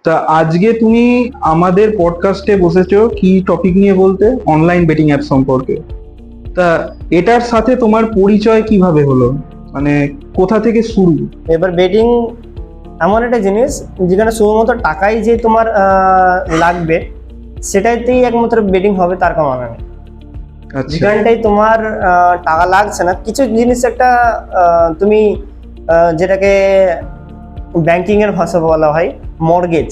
তা আজকে তুমি আমাদের পডকাস্টে বসেছো কি টপিক নিয়ে বলতে? অনলাইন বেটিং অ্যাপ সম্পর্কে। তা এটার সাথে তোমার পরিচয় কিভাবে হলো, মানে কোথা থেকে শুরু? এবার বেটিং এমন একটা জিনিস যেখানে শুধুমাত্র টাকাই যে তোমার লাগবে সেটাইতেই একমাত্র বেটিং হবে তার কোনো মানে নেই। আচ্ছা, যেখানটাই তোমার টাকা লাগছে না, কিছু জিনিস একটা তুমি যেটাকে ব্যাংকিং এর ভাষা বলা হয় মর্গেজ,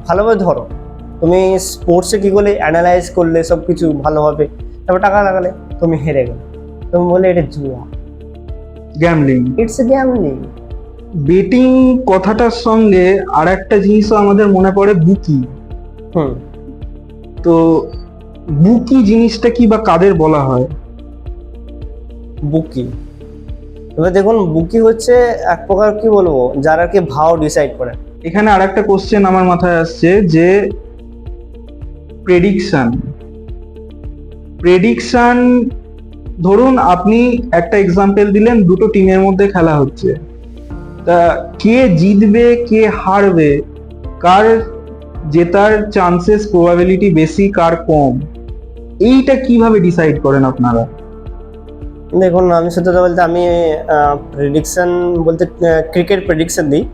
ভালোভাবে ধরো তুমি স্পোর্টসে কি করলে অ্যানালাইজ করলে সব কিছু ভালোভাবে, তারপর টাকা লাগালে তুমি হেরে গেলে, তুমি বলে এটা জুয়া, gambling. It's a gambling. Betting কথাটার সঙ্গে আর একটা জিনিসও আমাদের মনে পড়ে, বুকি। তো বুকি জিনিসটা কি বা কাদের বলা হয়? বুকি, এবার দেখুন বুকি হচ্ছে এক প্রকার কি বলবো যারা কি ভাও ডিসাইড করে। এখানে আর একটা কোশ্চেন আমার মাথায় আসছে যে প্রেডিকশন প্রেডিকশন ধরুন আপনি একটা এক্সাম্পল দিলেন, দুটো টিমের মধ্যে খেলা হচ্ছে, তা কে জিতবে কে হারবে, কার জেতার চান্সেস প্রবাবিলিটি বেশি কার কম, এইটা কিভাবে ডিসাইড করেন আপনারা? দেখুন আমি সত্যি কথা বলতে আমি প্রেডিকশন বলতে ক্রিকেট প্রেডিকশন দিই,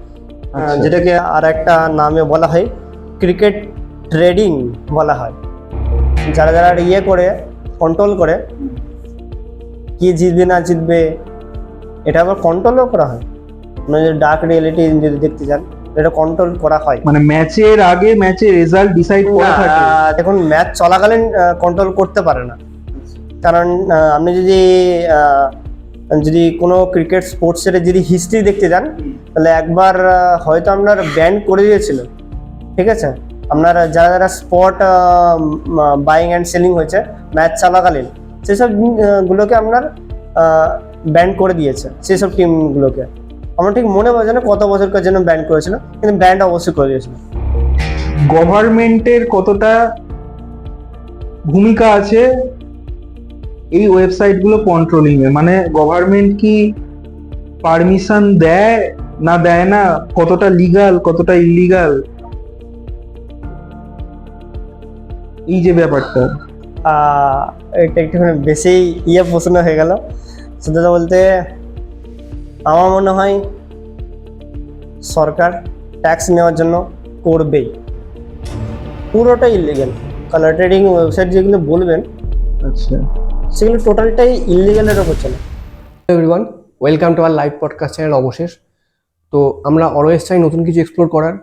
আচ্ছা। যেটাকে আর একটা নামে বলা হয় ক্রিকেট ট্রেডিং বলা হয়। যারা যারা ইয়ে করে কন্ট্রোল করে কি জিতবে না জিতবে, এটা আবার কন্ট্রোলও করা হয়। মানে ডার্ক রিয়েলিটি যদি দেখতে চান এটা কন্ট্রোল করা হয়। মানে ম্যাচের আগে ম্যাচের রেজাল্ট ডিসাইড করা থাকে? দেখুন ম্যাচ চলাকালীন কন্ট্রোল করতে পারে না, কারণ আপনি যদি কোনো ক্রিকেট স্পোর্টসের যদি হিস্ট্রি দেখতে যান তাহলে একবার হয়তো আপনার ব্যান করে দিয়েছিল, ঠিক আছে? আপনার যারা যারা স্পট বাইং অ্যান্ড সেলিং হয়েছে ম্যাচ চলাকালীন সেসব গুলোকে আপনার ব্যান করে দিয়েছে, সেসব টিমগুলোকে। আমার ঠিক মনে পড়ছে না কত বছরকার জন্য ব্যান করেছিল, কিন্তু ব্যানটা অবশ্যই করে দিয়েছিল। গভর্নমেন্টের কতটা ভূমিকা আছে এই ওয়েবসাইট গুলো কন্ট্রোলিং এ? মানে গভর্নমেন্ট কি পারমিশন দেয় না দেয় না, কতটা লিগাল কতটা ইলিগাল, এই যে ব্যাপারটা? এটা একটুখানি বেশি প্রশ্ন হয়ে গেল। সত্যি কথা বলতে আমার মনে হয় সরকার ট্যাক্স নেওয়ার জন্য করবেই, পুরোটাই ইলিগাল। কালার ট্রেডিং ওয়েবসাইট যেগুলো বলবেন আচ্ছা, সেগুলো টোটালটাই ইলিগালের ওপর চলে। Everyone, welcome to our live podcast channel Obosesh. তো আমরা অলওয়েজ চাই নতুন কিছু এক্সপ্লোর করার।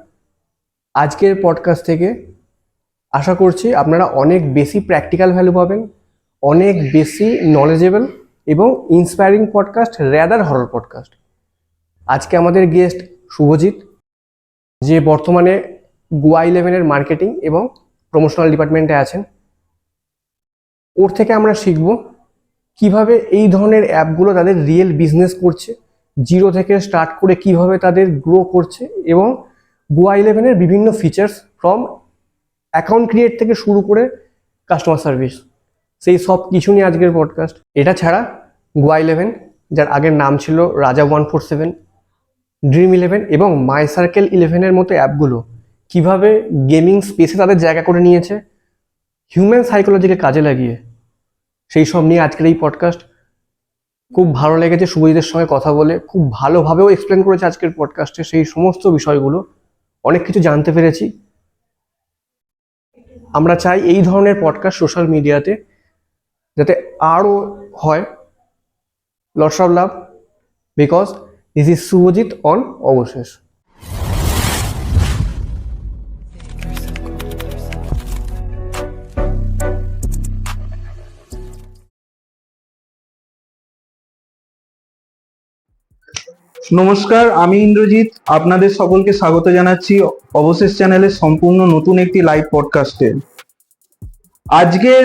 আজকের পডকাস্ট থেকে আশা করছি আপনারা অনেক বেশি প্র্যাকটিক্যাল ভ্যালু পাবেন, অনেক বেশি নলেজেবল এবং inspiring podcast, rather horror podcast. আজকে আমাদের গেস্ট শুভজিৎ, যে বর্তমানে গোয়া 11-এর মার্কেটিং এবং প্রমোশনাল ডিপার্টমেন্টে আছেন। ওর থেকে আমরা শিখব কিভাবে এই ধরনের অ্যাপগুলো তাদের রিয়েল বিজনেস করছে, জিরো থেকে স্টার্ট করে কিভাবে তাদের গ্রো করছে, এবং গোয়া 11-এর বিভিন্ন ফিচার্স ফ্রম অ্যাকাউন্ট ক্রিয়েট থেকে শুরু করে কাস্টমার সার্ভিস, সেই সব কিছু নিয়ে আজকের পডকাস্ট। এটা ছাড়া গোয়া 11, যার আগের নাম ছিল রাজা 147, ড্রিম 11 এবং মাই সার্কেল 11-এর মতো অ্যাপগুলো কিভাবে গেমিং স্পেসে তাদের জায়গা করে নিয়েছে হিউম্যান সাইকোলজিকে কাজে লাগিয়ে, সেই সব নিয়ে আজকের এই পডকাস্ট। খুব ভালো লেগেছে শুভজিতের সঙ্গে কথা বলে, খুব ভালোভাবেও এক্সপ্লেন করেছে আজকের পডকাস্টে সেই সমস্ত বিষয়গুলো, অনেক কিছু জানতে পেরেছি। আমরা চাই এই ধরনের পডকাস্ট সোশ্যাল মিডিয়াতে যাতে আরও হয়। Lots of love, because this is Subhajit on Obosesh. নমস্কার, আমি ইন্দ্রজিৎ, আপনাদের সকলকে স্বাগত জানাচ্ছি অবশেষ চ্যানেলের সম্পূর্ণ নতুন একটি লাইভ পডকাস্টে। আজকের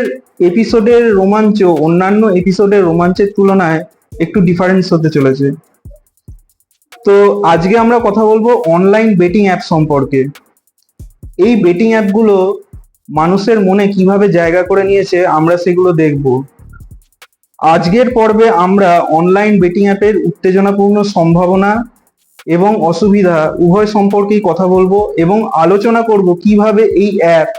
এপিসোডের রোমাঞ্চ অন্যান্য এপিসোডের রোমাঞ্চের তুলনায় একটু ডিফারেন্স হতে চলেছে। তো আজকে আমরা কথা বলবো অনলাইন বেটিং অ্যাপ সম্পর্কে। এই বেটিং অ্যাপগুলো মানুষের মনে কিভাবে জায়গা করে নিয়েছে আমরা সেগুলো দেখব। আজকের পর্বে আমরা অনলাইন বেটিং অ্যাপের উত্তেজনাপূর্ণ সম্ভাবনা, এবং অসুবিধা উভয় সম্পর্কেই কথা বলবো এবং আলোচনা করব কিভাবে এই অ্যাপ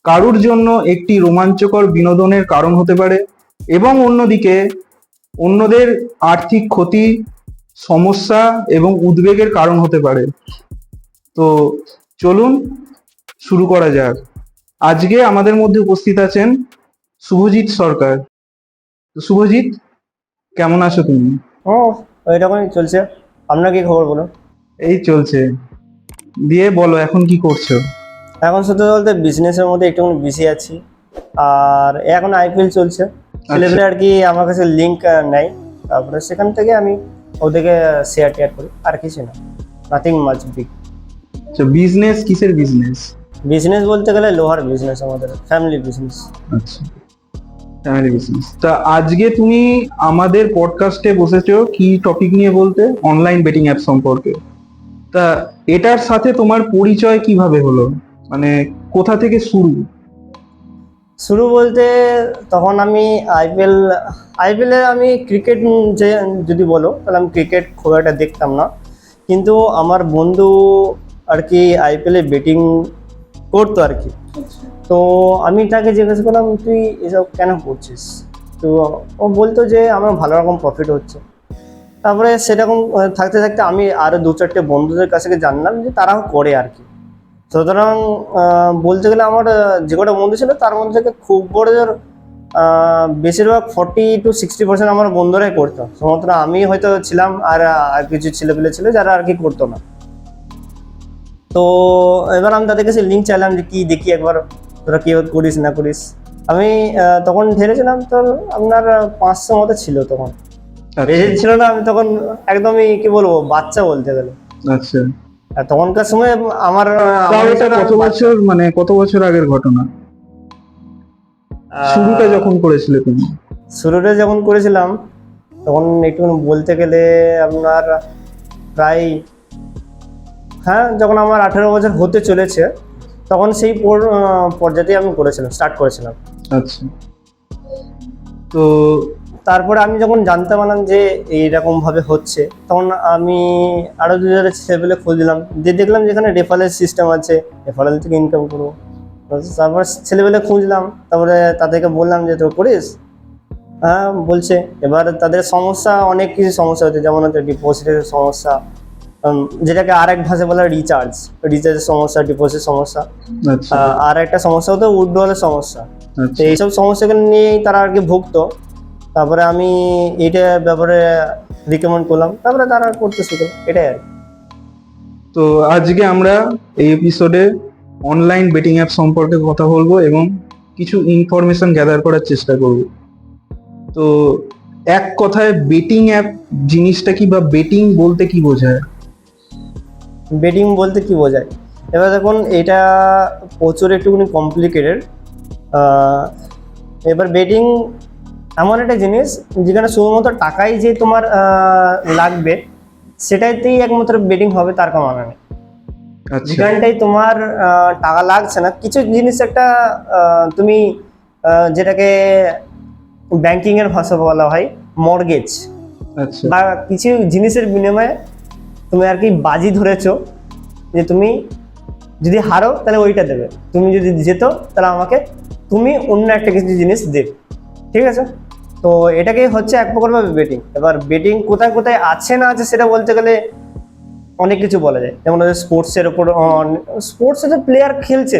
কারুর জন্য একটি রোমাঞ্চকর বিনোদনের কারণ হতে পারে এবং অন্যদিকে অন্যদের আর্থিক ক্ষতি, সমস্যা এবং উদ্বেগের কারণ হতে পারে। তো চলুন শুরু করা যাক। আজকে আমাদের মধ্যে উপস্থিত আছেন শুভজিৎ সরকার। তো শুভজিৎ, কেমন আছো তুমি? ও ওইরকমই চলছে। আপনার কি খবর বলুন? এই চলছে। দিয়ে বলো, এখন কি করছো? এখন সত্যি বলতে বিজনেসের মধ্যে একটুখানি বিজি আছি। আর এখন আইপিএল চলছে, ছেলেপেলে আর কি আমার কাছে লিঙ্ক নেয়, তারপরে সেখান থেকে আমি ওদেরকে শেয়ার টেয়ার করি, আর কিছু না, নাথিং মাচ বিগ। আচ্ছা, বিজনেস কিসের বিজনেস? বিজনেস বলতে গেলে লোহার বিজনেস, আমাদের ফ্যামিলি বিজনেস। আচ্ছা, ফ্যামিলি বিজনেস। তা আজকে তুমি আমাদের পডকাস্টে বসেছো কি টপিক নিয়ে বলতে? অনলাইন বেটিং অ্যাপ সম্পর্কে। তা এটার সাথে তোমার পরিচয় কিভাবে হলো, মানে কোথা থেকে শুরু? শুরু বলতে তখন আমি আইপিএলে আমি ক্রিকেট, যে যদি বলো তাহলে আমি ক্রিকেট খুব একটা দেখতাম না, কিন্তু আমার বন্ধু আর কি আইপিএলে বেটিং করতো আর কি। তো আমি তাকে জিজ্ঞেস করলাম, তুই এসব কেন করছিস? তো ও বলতো যে আমার ভালো রকম প্রফিট হচ্ছে। তারপরে সেরকম থাকতে থাকতে আমি আরও 2-4টে বন্ধুদের কাছ থেকে জানলাম যে তারাও করে আর কি। সুতরাং বলতে গেলে আমার যে কটা বন্ধু ছিল তার মধ্যে থেকে খুব বড় বেশিরভাগ 40-60% আমার বন্ধুরাই করতো, শুধুমাত্র আমি হয়তো ছিলাম আর আর কিছু ছেলেপেলে ছিল যারা আর কি করতো না। তো এবার আমি তাদের কাছে লিঙ্ক চাইলাম যে কি দেখি একবার, তোরা কি করিস না করিস। আমি তখন ঢেলেছিলাম, তোর আপনার 500 মতো ছিল তখন, বেশি ছিল না। আমি তখন একদমই কি বলবো, বাচ্চা বলতে গেলে। আচ্ছা, আর তখনকার সময় আমার তাও এটা কত বছর, মানে কত বছর আগের ঘটনা? শুরুটা যখন করেছিলে তুমি? শুরুটা যখন করেছিলাম তখন একটু বলতে গেলে আপনার প্রায়, হ্যাঁ, যখন আমার 18 বছর হতে চলেছে তখন সেই পর্যায়ে আমি স্টার্ট করেছিলাম। আচ্ছা, তো তারপরে আমি যখন জানতে পারলাম যে এইরকম ভাবে হচ্ছে, তখন আমি আরো 2 ছেলেপেলে খোঁজ দিলাম, যে দেখলাম যেখানে রেফারেল সিস্টেম আছে, রেফারেল থেকে ইনকাম করবো। তারপর ছেলেপেলে খুঁজলাম, তারপরে তাদেরকে বললাম যে তোর করিস? হ্যাঁ বলছে। এবার তাদের সমস্যা, অনেক কিছু সমস্যা হচ্ছে, যেমন হচ্ছে ডিপোজিটের সমস্যা, যেটাকে আরেক ভাষায় বলা হয় রিচার্জের সমস্যা, ডিপোজিটের সমস্যা। আচ্ছা, আর একটা সমস্যা হতো উইথড্রয়ালের সমস্যা। তো আচ্ছা। এইসব সমস্যাগুলো নিয়েই তারা আর কি ভুগতো। তারপরে আমি এইটা ব্যাপারে রিকমেন্ড করলাম, তারপরে তারা করতে শিখলো, এটাই আর কি। তো আজকে আমরা এই এপিসোডে অনলাইন বেটিং অ্যাপ সম্পর্কে কথা বলবো এবং কিছু ইনফরমেশন গ্যাদার করার চেষ্টা করব। তো এক কথায় বেটিং অ্যাপ জিনিসটা কি, বা বেটিং বলতে কি বোঝায়? বেটিং বলতে কি বোঝায়? এবার দেখুন, এটা প্রচুর একটুখানি কমপ্লিকেটেড। এবার বেটিং এমন একটা জিনিস যেখানে শুধুমাত্র টাকাই যে তোমার লাগবে সেটাইতেই একমাত্র বেটিং হবে, তার কোনো মানে নেই। আচ্ছা, যেখানটাই তোমার টাকা লাগছে না, কিছু জিনিস একটা তুমি যেটাকে ব্যাংকিং এর ভাষা বলা হয় মর্গেজ, আচ্ছা, বা কিছু জিনিসের বিনিময়ে তুমি আর কি বাজি ধরেছো যে তুমি যদি হারো তাহলে ওইটা দেবে, তুমি যদি জেতো তাহলে আমাকে তুমি অন্য একটা কিছু জিনিস দেবে, ঠিক আছে? তো এটাকে হচ্ছে এক প্রকার ভাবে বেটিং। এবার বেটিং কোথায় কোথায় আছে না আছে সেটা বলতে গেলে অনেক কিছু বলা যায়, যেমন স্পোর্টসের ওপর, স্পোর্টসে তো প্লেয়ার খেলছে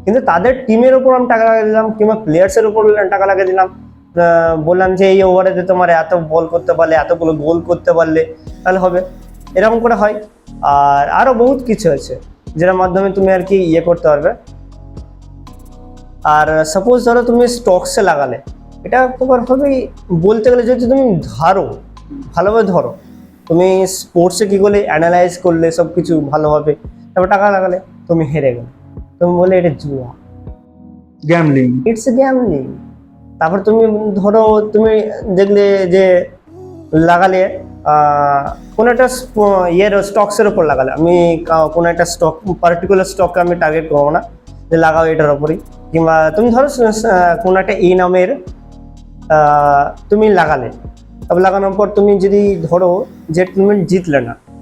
কিন্তু তাদের টিমের ওপর আমি টাকা লাগিয়ে দিলাম, কিংবা প্লেয়ার্সের ওপর টাকা লাগিয়ে দিলাম, বললাম যে এই ওভারেতে তোমার এত বল করতে পারলে, এতগুলো গোল করতে পারলে তাহলে হবে, এরকম করে হয়। আর আরো বহুত কিছু আছে যেটার মাধ্যমে তুমি আর কি করতে পারবে। আর সাপোজ ধরো তুমি স্টকসে লাগালে, এটা প্রকারভাবেই বলতে গেলে যদি তুমি ভালোভাবে ধরো, তুমি স্পোর্টসে কি করলে, অ্যানালাইজ করলে সব কিছু ভালোভাবে, তারপর টাকা লাগালে, তুমি হেরে গেলে, তুমি বলে এটা জুয়া, গ্যামলিং। It's a gambling. তারপর তুমি ধরো তুমি দেখলে যে লাগালে কোনো একটা স্টকসের ওপর লাগালে, আমি কোনো একটা স্টক, পার্টিকুলার স্টককে আমি টার্গেট করবো না যে লাগাও এটার ওপরই, কিংবা তুমি ধরো কোনো একটা এই নামের তুমি লাগালে, তবে লাগানোর পর তুমি যদি ধরো যে তুমি জিতলে না,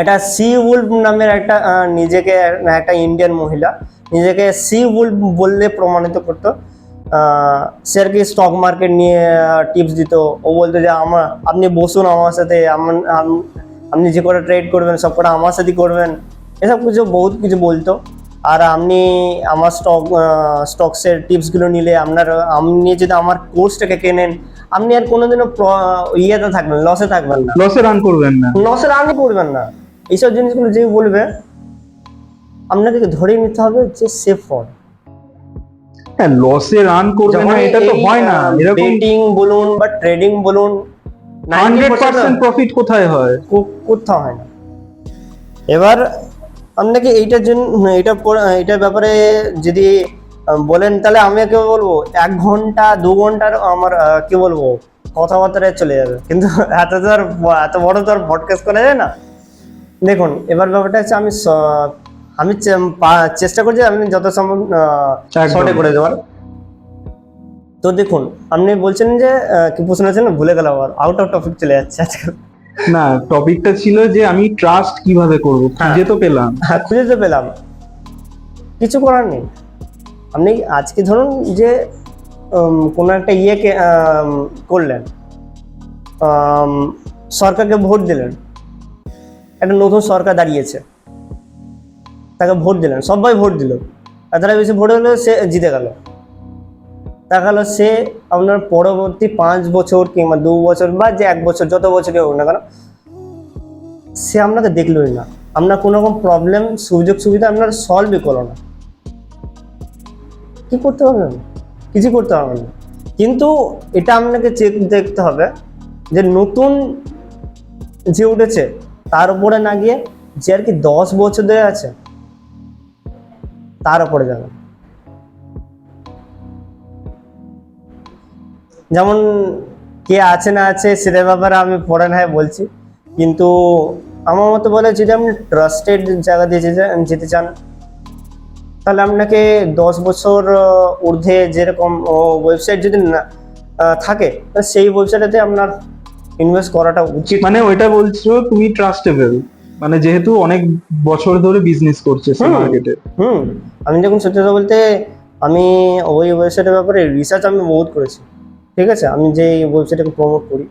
এটা সি উলফ নামের একটা নিজেকে একটা ইন্ডিয়ান মহিলা নিজেকে সি উলফ বললে প্রমাণিত করতো। সে আর কি স্টক মার্কেট নিয়ে টিপস দিত। ও বলতো যে আপনি বসুন আমার সাথে, আপনি যে কটা ট্রেড করবেন সব কটা আমার সাথে করবেন, এসব কিছু বহুত কিছু বলতো। আর আপনি আমার স্টকসের টিপসগুলো নিলে আপনি যদি আমার কোর্সটাকে কেনেন, আপনি আর কোনোদিনও ইয়েতে থাকবেন, লসে থাকবেন না, লসে রান করবেন না। লসের রানই করবেন না। এইসব জিনিসগুলো যে বলবে আপনাকে ধরেই নিতে হবে যে সেফ ফর। হ্যাঁ, লসে রান করবে না এটা তো হয় না। এরকম বেটিং বলুন বা ট্রেডিং বলুন, 100% প্রফিট কোথায় হয়? কোথাও হয় না। এবার আপনাকে এইটার জন্য এইটার ব্যাপারে যদি বলেন, তাহলে আমি কি বলবো 1 ঘন্টা 2 ঘন্টার আমার কি বলবো কথাবার্তায় চলে যাবে, কিন্তু এত বড় তো আর পডকাস্ট করা যায় না। দেখুন, এবার ব্যাপারটা হচ্ছে আমি চেষ্টা করছি আমি যত সম্ভব শর্টে করে দেওয়ার। তো দেখুন, আপনি বলছেন যে কি প্রশ্ন আছে না, ভুলে গেলাম, আবার আউট অফ টপিক চলে যাচ্ছে আজকাল। না, টপিকটা ছিল যে আমি ট্রাস্ট কিভাবে করব, খুঁজে তো পেলাম। হ্যাঁ, খুঁজে তো পেলাম, কিছু করার নেই। আপনি আজকে ধরুন যে কোনো একটা ইয়েকে করলেন, সরকারকে ভোট দিলেন, একটা নতুন সরকার দাঁড়িয়েছে, তাকে ভোট দিলেন, সবাই ভোট দিল, আর তারা বেশি ভোট হলে সে জিতে গেল। দেখা গেল সে আপনার পরবর্তী 5 বছর কিংবা 2 বছর বা যে 1 বছর, যত বছরই হোক না কেন, সে আপনাকে দেখলোই না, আপনার কোনো রকম প্রবলেম সুযোগ সুবিধা আপনার সলভই করলো না। কি করতে পারবেন? কিছু করতে পারবেন না। কিন্তু এটা আপনাকে দেখতে হবে যে নতুন যে উঠেছে তার উপরে না গিয়ে যে আর কি 10 বছর ধরে আছে তার উপরে যাবেন। যেমন কে আছে না আছে সেটার ব্যাপারে আমি পরে না হয় বলছি, কিন্তু আমার মতো বলে যদি আপনি ট্রাস্টেড জায়গা দিয়ে যেতে চান, তাহলে আপনাকে 10 বছর ঊর্ধ্বে যেরকম ওয়েবসাইট যদি না থাকে, সেই ওয়েবসাইটে আপনার ইনভেস্ট করাটা উচিত। মানে ওইটা বলছো তুমি ট্রাস্টেবল, মানে যেহেতু অনেক বছর ধরে বিজনেস করছে মার্কেটে। আমি যখন সত্যি কথা বলতে, আমি ওই ওয়েবসাইটের ব্যাপারে রিসার্চ আমি বহুত করেছি। ঠিক আছে, আমি যে ওয়েবসাইটটাকে প্রমোট করি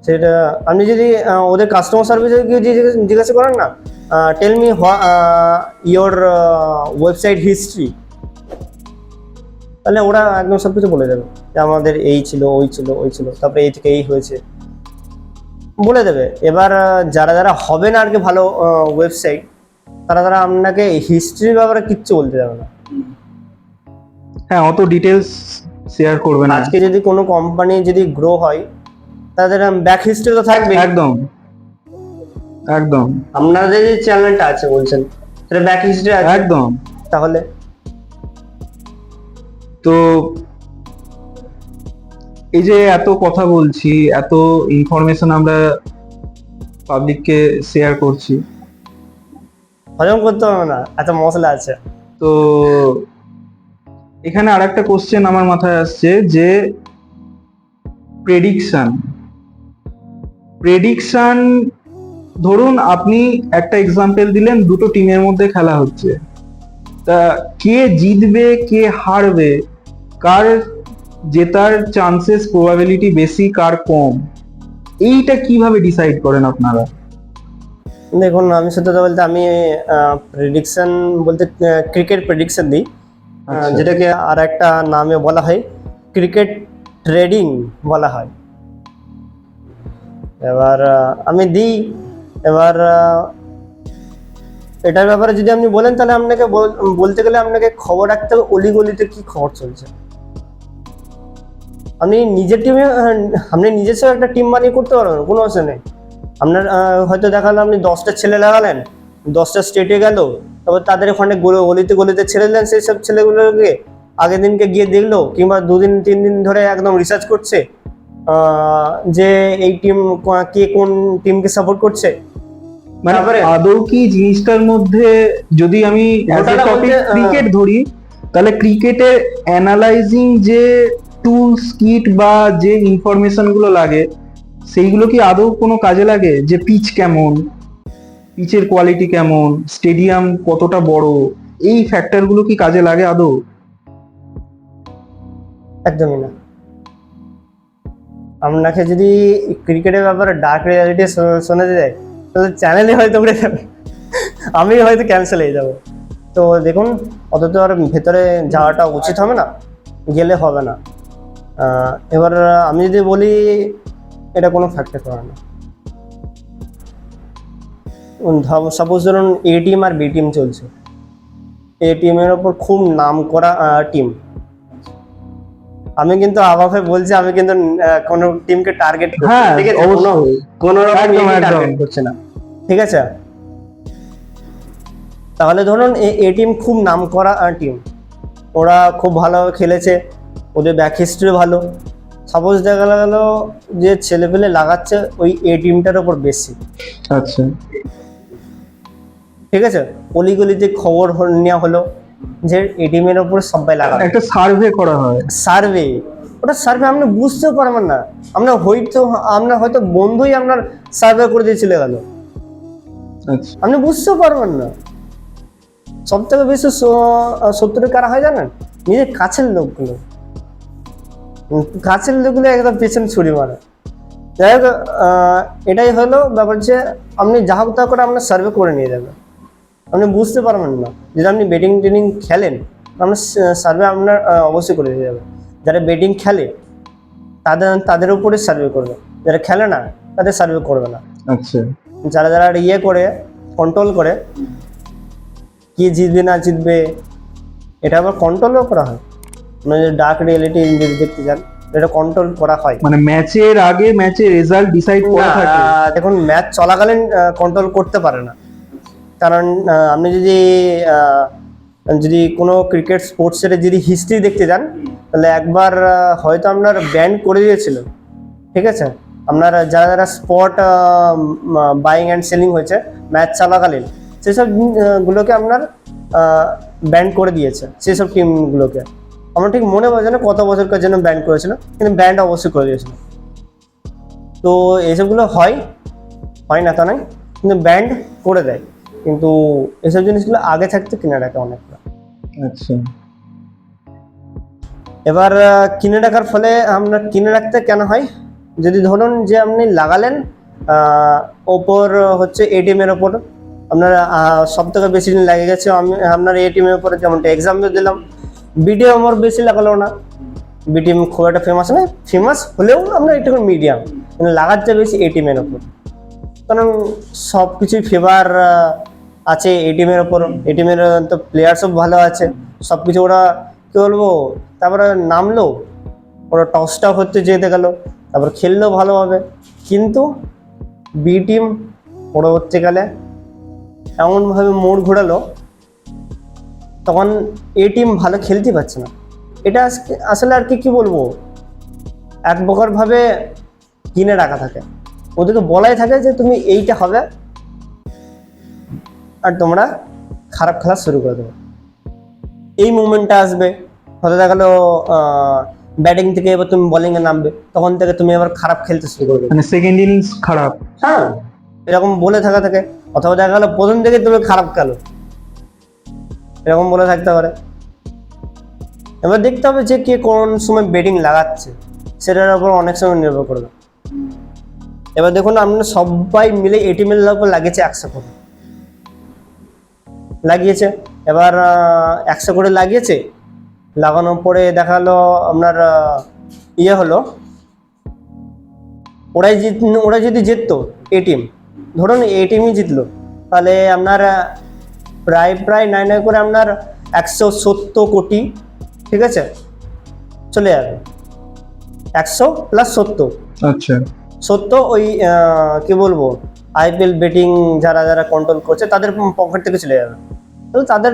সেটা আপনি যদি ওদের কাস্টমার সার্ভিসে গিয়ে জিজ্ঞাসা করেন না, tell me your website history, তাহলে ওরা একদম সব কিছু বলে দেবে যে আমাদের এই ছিল, ওই ছিল, ওই ছিল, তারপরে এই থেকে এই হয়েছে, বলে দেবে। এবার যারা যারা হবে না আর কি ভালো ওয়েবসাইট, তারা আপনাকে হিস্ট্রির ব্যাপারে কিচ্ছু বলতে যাবে না। হ্যাঁ, অত ডিটেলস শেয়ার করবে না। আজকে যদি কোনো কোম্পানি যদি গ্রো হয়, তাদের ব্যাক হিস্ট্রি তো থাকবে। একদম একদম। আপনাদের যে চ্যানেলটা আছে বলছেন, সেটা ব্যাক হিস্ট্রি আছে একদম। তাহলে তো এই যে এত কথা বলছি, এত ইনফরমেশন আমরা পাবলিককে শেয়ার করছি, হজম করতে হবে না, এত মশলা আছে। তো এখানে আরেকটা কোশ্চেন আমার মাথায় আসছে যে প্রেডিকশন, ধরুন আপনি একটা এক্সাম্পল দিলেন, দুটো টিমের মধ্যে খেলা হচ্ছে, তা কে জিতবে কে হারবে, কার জেতার চান্সেস প্রবাবিলিটি বেশি কার কম, এইটা কিভাবে ডিসাইড করেন আপনারা? দেখুন, আমি সত্যি কথা বলতে আমি প্রেডিকশন বলতে ক্রিকেট প্রেডিকশন দিই, যেটাকে আর একটা নামে বলা হয় ক্রিকেট ট্রেডিং বলা হয়। এবার আমি দিই। এবার এটার ব্যাপারে যদি আপনি বলেন, তাহলে আপনাকে বলতে গেলে আপনাকে খবর রাখতে হবে অলিগলিতে কি খবর চলছে। আপনি নিজের টিমে আপনি নিজস্ব একটা টিম বানিয়ে করতে পারবেন, কোনো অসুবিধা নেই। আপনার হয়তো দেখালো আপনি 10টা ছেলে লাগালেন, 10টা স্টেটে গেল, তারপর তাদের ওখানে গলিতে ছেড়ে দিলেন। সেই সব ছেলেগুলোকে আগের দিনকে গিয়ে দেখলো, কিংবা 2 দিন 3 দিন ধরে একদম রিসার্চ করছে যে এই টিম কে কোন টিমকে সাপোর্ট করছে। মানে আদৌ কি জিনিসটার মধ্যে, যদি আমি ক্রিকেট ধরি, তাহলে ক্রিকেটের অ্যানালাইজিং যে টুলস কিট বা যে ইনফরমেশন গুলো লাগে, সেইগুলো কি আদৌ কোনো কাজে লাগে? যে পিচ কেমন, পিচের কোয়ালিটি কেমন, স্টেডিয়াম কতটা বড়, এই ফ্যাক্টরগুলো কি কাজে লাগে আদৌ? একদমই না। আপনাকে যদি ক্রিকেটের ব্যাপারে ডার্ক রিয়ালিটি শোনাতে যায় তাহলে চ্যানেলই হয়তো উড়ে যাবে, আমি হয়তো ক্যান্সেল হয়ে যাবো। তো দেখুন, অত তো আর ভেতরে যাওয়াটা উচিত হবে না, গেলে হবে না। এবার আমি যদি বলি এটা কোনো ফ্যাক্টর করে না। সাপোজ ধরুন এ টিম আর বি টিম চলছে, এ টিমের ওপর খুব নাম করা টিম। আমি কিন্তু আবাফে বলছি, আমি কিন্তু কোনো টিমকে টার্গেট করছি হ্যাঁ, না, ঠিক আছে? অবশ্যই। কোনো রকম একদম, একদম। টার্গেট করছে না, ঠিক আছে? তাহলে ধরুন এ টিম খুব নাম করা টিম, ওরা খুব ভালোভাবে খেলেছে, ওদের ব্যাক হিস্ট্রি ভালো। সাপোজ দেখা গেল যে ছেলেপেলে লাগাচ্ছে ওই এ টিমটার ওপর বেশি, আচ্ছা, ঠিক আছে? অলিগলিতে খবর নেওয়া হলো যে এ টিমের ওপর সবাই লাগাবে, একটা সার্ভে করা হয়। সার্ভে। ওটা সার্ভে আপনি বুঝতেও পারবেন না, আপনার হয়তো বন্ধুই আপনার সার্ভে করে দিয়ে চলে গেল, আচ্ছা, আপনি বুঝতেও পারবেন না। সব থেকে বেশি শত্রু কারা হয় জানেন? নিজের কাছের লোকগুলো। কাছের লোকগুলো একদম পেছনে ছুরি মারে। যাই হোক, এটাই হলো ব্যাপার যে আপনি যা হোক তা করে আপনার সার্ভে করে নিয়ে যাবেন, আপনি বুঝতে পারবেন না। যদি আপনি বেটিং টেটিং খেলেন আপনার সার্ভে আপনার অবশ্যই করে দিয়ে যাবে। যারা বেটিং খেলে তাদের উপরে সার্ভে করবে, যারা খেলে না তাদের সার্ভে করবে না। আচ্ছা, যারা যারা ইয়ে করে কন্ট্রোল করে কি জিতবে না জিতবে, এটা আবার কন্ট্রোলও করা হয়। মানে ডার্ক রিয়েলিটি যদি দেখতে যান, এটা কন্ট্রোল করা হয়। মানে ম্যাচের আগে ম্যাচের রেজাল্ট ডিসাইড করা থাকে। দেখুন, ম্যাচ চলাকালীন কন্ট্রোল করতে পারে না, কারণ আপনি যদি কোনো ক্রিকেট স্পোর্টসের যদি হিস্ট্রি দেখতে যান তাহলে একবার হয়তো আপনার ব্যান করে দিয়েছিল, ঠিক আছে? আপনার যারা যারা স্পট বাইং অ্যান্ড সেলিং হয়েছে ম্যাচ চলাকালীন, সেসব গুলোকে আপনার ব্যান করে দিয়েছে, সেসব টিমগুলোকে। আমার ঠিক মনে পড়ছে না কত বছরকার জন্য ব্যান করেছিল, কিন্তু ব্যানটা অবশ্যই করে দিয়েছিল। তো এইসবগুলো হয় না তা নয়, কিন্তু ব্যান্ড করে দেয়। কিন্তু এসব জিনিসগুলো আগে থাকতে কিনে রাখে অনেকটা। আচ্ছা, এবার কিনে রাখার ফলে আপনার কিনে রাখতে কেন হয়? যদি ধরুন যে আপনি লাগালেন ওপর হচ্ছে এটিএমের ওপর, আপনার সব থেকে বেশি দিন লেগে গেছে আপনার এটিএমের উপরে, যেমনটা এক্সাম্পল দিলাম, বিটিএম আমার বেশি লাগালো না, বিটিএম খুব একটা ফেমাস নয়, ফেমাস হলেও আপনার একটু মিডিয়াম, কিন্তু লাগাচ্ছে বেশি এটিএমের ওপর, কারণ সব কিছুই ফেভার আছে এটিএমের ওপর। এটিএমের তো প্লেয়ার সব ভালো আছে, সব কিছু ওরা কী বলবো, তারপরে নামলো, ওরা টসটাও হতে যেতে গেল, তারপর খেললেও ভালোভাবে। কিন্তু বি টিম পরবর্তীকালে এমনভাবে মোড় ঘোরালো, তখন এ টিম ভালো খেলতে পারছে না। এটা আসলে আর কি বলবো, এক প্রকারভাবে কিনে রাখা থাকে, ওদেরকে বলাই থাকে যে তুমি এইটা হবে আর তোমরা খারাপ খেলা শুরু করে দেবে। এই মুভমেন্টটা আসবে, হয়তো দেখা গেলো ব্যাটিং থেকে এবার তুমি বোলিংয়ে নামবে, তখন থেকে তুমি এবার খারাপ খেলতে শুরু করবে, মানে সেকেন্ড ইনিংস খারাপ। হ্যাঁ, এরকম বলে থাকা থাকে। অথবা দেখা গেলো প্রথম থেকে তুমি খারাপ খেলো, এরকম বলে থাকতে পারে। এবার দেখতে হবে যে কে কোন সময় ব্যাটিং লাগাচ্ছে, সেটার উপর অনেক সময় নির্ভর করবে। এবার দেখুন, আপনারা সবাই মিলে এটিএমের উপর লাগিয়েছে 100 কোটি লাগিয়েছে। এবার 100 কোটি লাগিয়েছে, লাগানোর পরে দেখালো আপনার ইয়ে হলো, ওরা যদি জিততো এটিএম, ধরুন এটিএমই জিতলো, তাহলে আপনার প্রায় নাই করে আপনার 170 কোটি, ঠিক আছে, চলে যাবে। 100 + 70, আচ্ছা, 70 ওই কি বলবো, আইপিএল বেটিং যারা যারা কন্ট্রোল করছে তাদের পকেট থেকে চলে যাবে। তো তাদের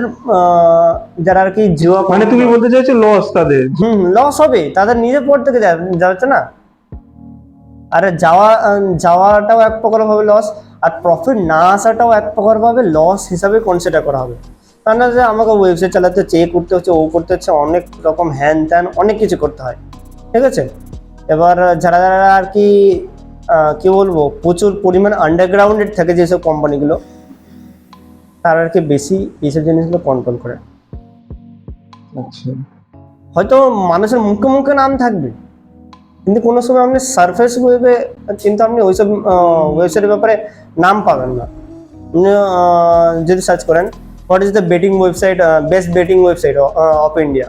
যারা আর কি জুয়া, মানে তুমি বলতে চাইছো লস তাদের? লস হবে, তাদের নিজের পকেট থেকে যাচ্ছে না। আর যাওয়াটাও এক প্রকার ভাবে লস, আর প্রফিট না আসাটাও এক প্রকার ভাবে লস হিসাবে কনসিডার করা হবে। কারণ যে আমাকে ওয়েবসাইট চালাতে চেক করতে হচ্ছে, ও করতে হচ্ছে, অনেক রকম হ্যান ত্যান অনেক কিছু করতে হয়, ঠিক আছে। এবার যারা যারা আর কি বলবো, প্রচুর পরিমাণ আন্ডারগ্রাউন্ডেড থাকে যেসব কোম্পানিগুলো, তারা আর কি বেশি এইসব জিনিসগুলো কন্ট্রোল করে। আচ্ছা। হয়তো মানুষের মুখে মুখে নাম থাকবে, কিন্তু কোনো সময় আপনি সারফেস ওয়েবে কিন্তু আপনি ওইসব ওয়েবসাইটের ব্যাপারে নাম পাবেন না। আপনি যদি সার্চ করেন what is the betting website, best betting website of India,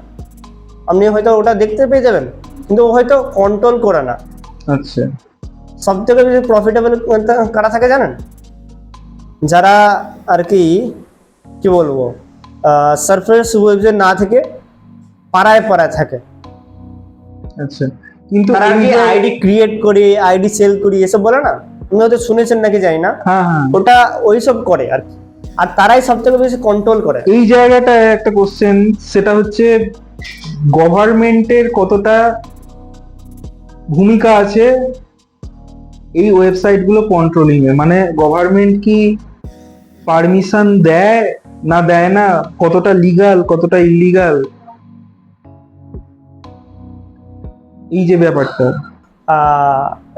আপনি হয়তো ওটা দেখতে পেয়ে যাবেন, কিন্তু ও হয়তো কন্ট্রোল করে না। আচ্ছা। সব থেকে বেশি প্রফিটেবল কারা থাকে জানেন? যারা আর কি কি বলবো, সারফেস ওয়েবসাইট না থেকে পাড়ায় পাড়ায় থাকে, আচ্ছা, কিন্তু তারা আর এই কি যে- আইডি ক্রিয়েট করি, আইডি সেল করি, এসব বলে না, আপনি হয়তো শুনেছেন নাকি জানি না, হ্যাঁ হ্যাঁ, ওটা ওইসব করে আর কি। আর তারাই সব থেকে বেশি কন্ট্রোল করে। এই জায়গাটায় একটা কোশ্চেন, সেটা হচ্ছে গভর্নমেন্টের কতটা ভূমিকা আছে এই ওয়েবসাইট গুলো কন্ট্রোলিং এ? মানে গভর্নমেন্ট কি পারমিশন দেয় না দেয় না, কতটা লিগাল কতটা ইলিগাল, এই যে ব্যাপারটা।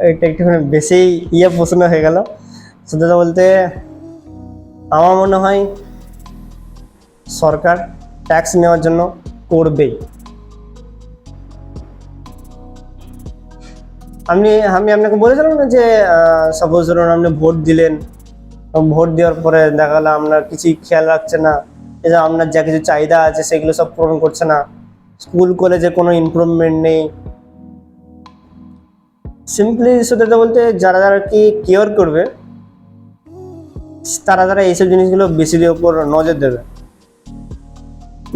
এটা একটুখানি বেশি প্রশ্ন হয়ে গেল। সত্যি কথা বলতে আমার মনে হয় সরকার ট্যাক্স নেওয়ার জন্য করবেই। আমি আপনাকে বলেছিলাম না যে সাপোজ ধরুন আপনি ভোট দিলেন, ভোট দেওয়ার পরে দেখা গেলো আপনার কিছুই খেয়াল রাখছে না, এই যে আপনার যা কিছু চাহিদা আছে সেগুলো সব পূরণ করছে না, স্কুল কলেজে কোনো ইমপ্রুভমেন্ট নেই। সিম্পলি সত্যি বলতে যারা যারা কি কেয়ার করবে, তারা এইসব জিনিসগুলো বেশির ওপর নজর দেবে।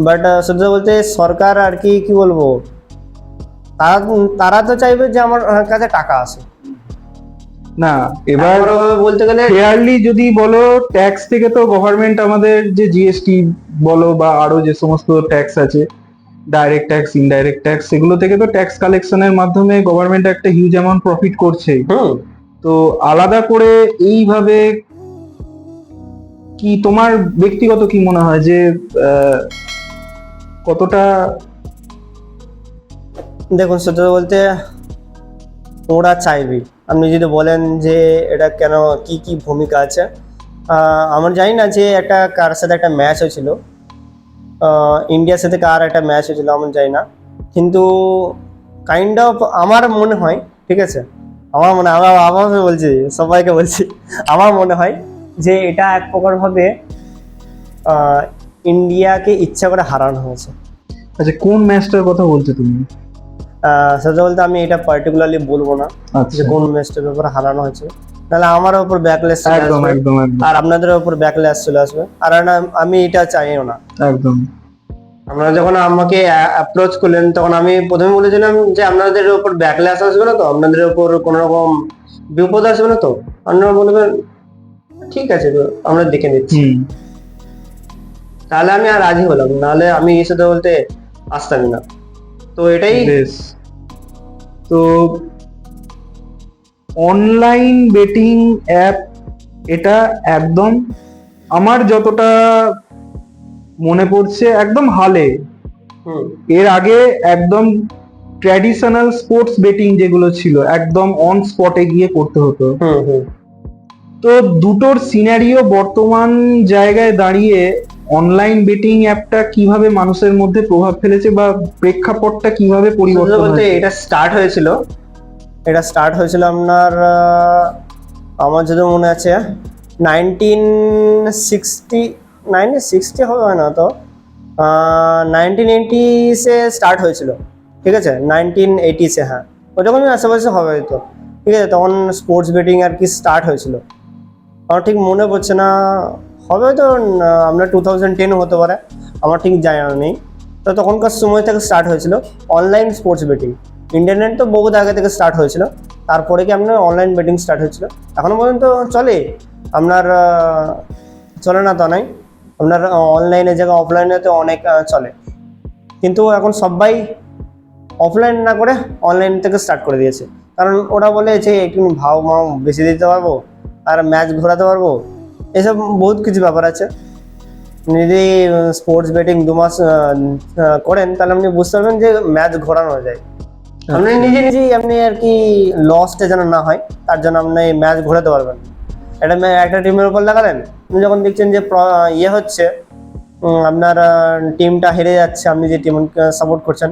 বাট সত্যি বলতে সরকার আর কি কি বলবো, তারা তো চাইবে যে আমার কাছে টাকা আসে। না, এবার বলতে গেলে ফেয়ারলি যদি বলো, ট্যাক্স থেকে তো গভর্নমেন্ট আমাদের যে জিএসটি বলো বা আরো যে সমস্ত ট্যাক্স আছে, ডাইরেক্ট ট্যাক্স, ইনডাইরেক্ট ট্যাক্স, সেগুলো থেকে তো ট্যাক্স কালেকশনের মাধ্যমে গভর্নমেন্ট একটা হিউজ অ্যামাউন্ট প্রফিট করছে। তো আলাদা করে এইভাবে কি তোমার ব্যক্তিগত কি মনে হয় যে কতটা? দেখুন সত্যি বলতে ওরা চাইবে, আপনি যদি বলেন যে এটা কেন, কি কি ভূমিকা আছে, আমার জানি না যে একটা কার সাথে একটা ম্যাচ হয়েছিল, ইন্ডিয়ার সাথে কার একটা ম্যাচ হয়েছিল আমার জানি না, কিন্তু কাইন্ড অফ আমার মনে হয়, ঠিক আছে, আমার মনে হয়, আবার বলছি, সবাইকে বলছি, আমার মনে হয় যে এটা এক প্রকার ভাবে ইন্ডিয়াকে ইচ্ছা করে হারানো হয়েছে। আচ্ছা, কোন ম্যাচটার কথা বলছো তুমি? সেটা বলতে আমি এটা পার্টিকুলারলি বলবো না যে আচ্ছা, কোন ম্যাচটার ব্যাপারে হারানো হয়েছে, তাহলে আমার উপর ব্যাকলেস একদম একদম একদম আর আপনাদের উপর ব্যাকলেস চলে আসবে, আর আমি এটা চাইও না। একদম। আপনারা যখন আমাকে অ্যাপ্রোচ করলেন তখন আমি প্রথমে বলেছিলাম যে আপনাদের উপর ব্যাকলেস আসবে না তো, আপনাদের উপর কোনো রকম বিপদ আসবে না তো, আপনারা বলবেন ঠিক আছে আমরা দেখে নিচ্ছি, তাহলে আমি আর রাজি হলাম, নাহলে আমি এই সাথে বলতে আসতামই না। তো এটাই বেশ। তো অনলাইন বেটিং অ্যাপ, এটা একদম আমার যতটা মনে পড়ছে একদম হালে। এর আগে একদম ট্র্যাডিশনাল স্পোর্টস বেটিং যেগুলো ছিল, একদম অন স্পটে গিয়ে করতে হতো। তো দুটোর সিনারিও বর্তমান জায়গায় দাঁড়িয়ে অনলাইন বেটিং অ্যাপটা কিভাবে মানুষের মধ্যে প্রভাব ফেলেছে বা প্রেক্ষাপটটা কিভাবে পরিবর্তন বলতে হয়েছে? এটা স্টার্ট হয়েছিল আপনার আমার যদি মনে আছে 1960 হবে না তো, 1980-সে স্টার্ট হয়েছিল, ঠিক আছে, 1980-সে, হ্যাঁ ওরকমই আশেপাশে হবে তো, ঠিক আছে, তখন স্পোর্টস বেটিং আর কি স্টার্ট হয়েছিল, আমার ঠিক মনে পড়ছে না, হবে তো আপনার 2010 হতে পারে, আমার ঠিক জানা নেই। তো তখনকার সময় থেকে স্টার্ট হয়েছিল অনলাইন স্পোর্টস বেটিং। ইন্টারনেট তো বহুত আগে থেকে স্টার্ট হয়েছিল, তারপরে কি আপনার অনলাইন বেটিং স্টার্ট হয়েছিল, এখনো পর্যন্ত চলে, আপনার চলে না তা নয়, আপনার অনলাইনের জায়গায় অফলাইনেতে অনেক চলে, কিন্তু এখন সবাই অফলাইন না করে অনলাইন থেকে স্টার্ট করে দিয়েছে, কারণ ওরা বলে যে একটু ভাও মাও বেশি দিতে পারবো আর ম্যাচ ঘোরাতে পারবো, এসব বহুত কিছু ব্যাপার আছে। যদি স্পোর্টস বেটিং 2 মাস করেন তাহলে আপনি বুঝতে পারবেন যে ম্যাচ ঘোরানো যায়, আপনি নিজেই আপনি আর কি লসটা যেন না হয় তার জন্য আপনি ম্যাচ ঘোরাতে পারবেন। একটা টিমের উপর লাগালেন, আপনি যখন দেখছেন যে ইয়ে হচ্ছে, আপনার টিমটা হেরে যাচ্ছে, আপনি যে টিম সাপোর্ট করছেন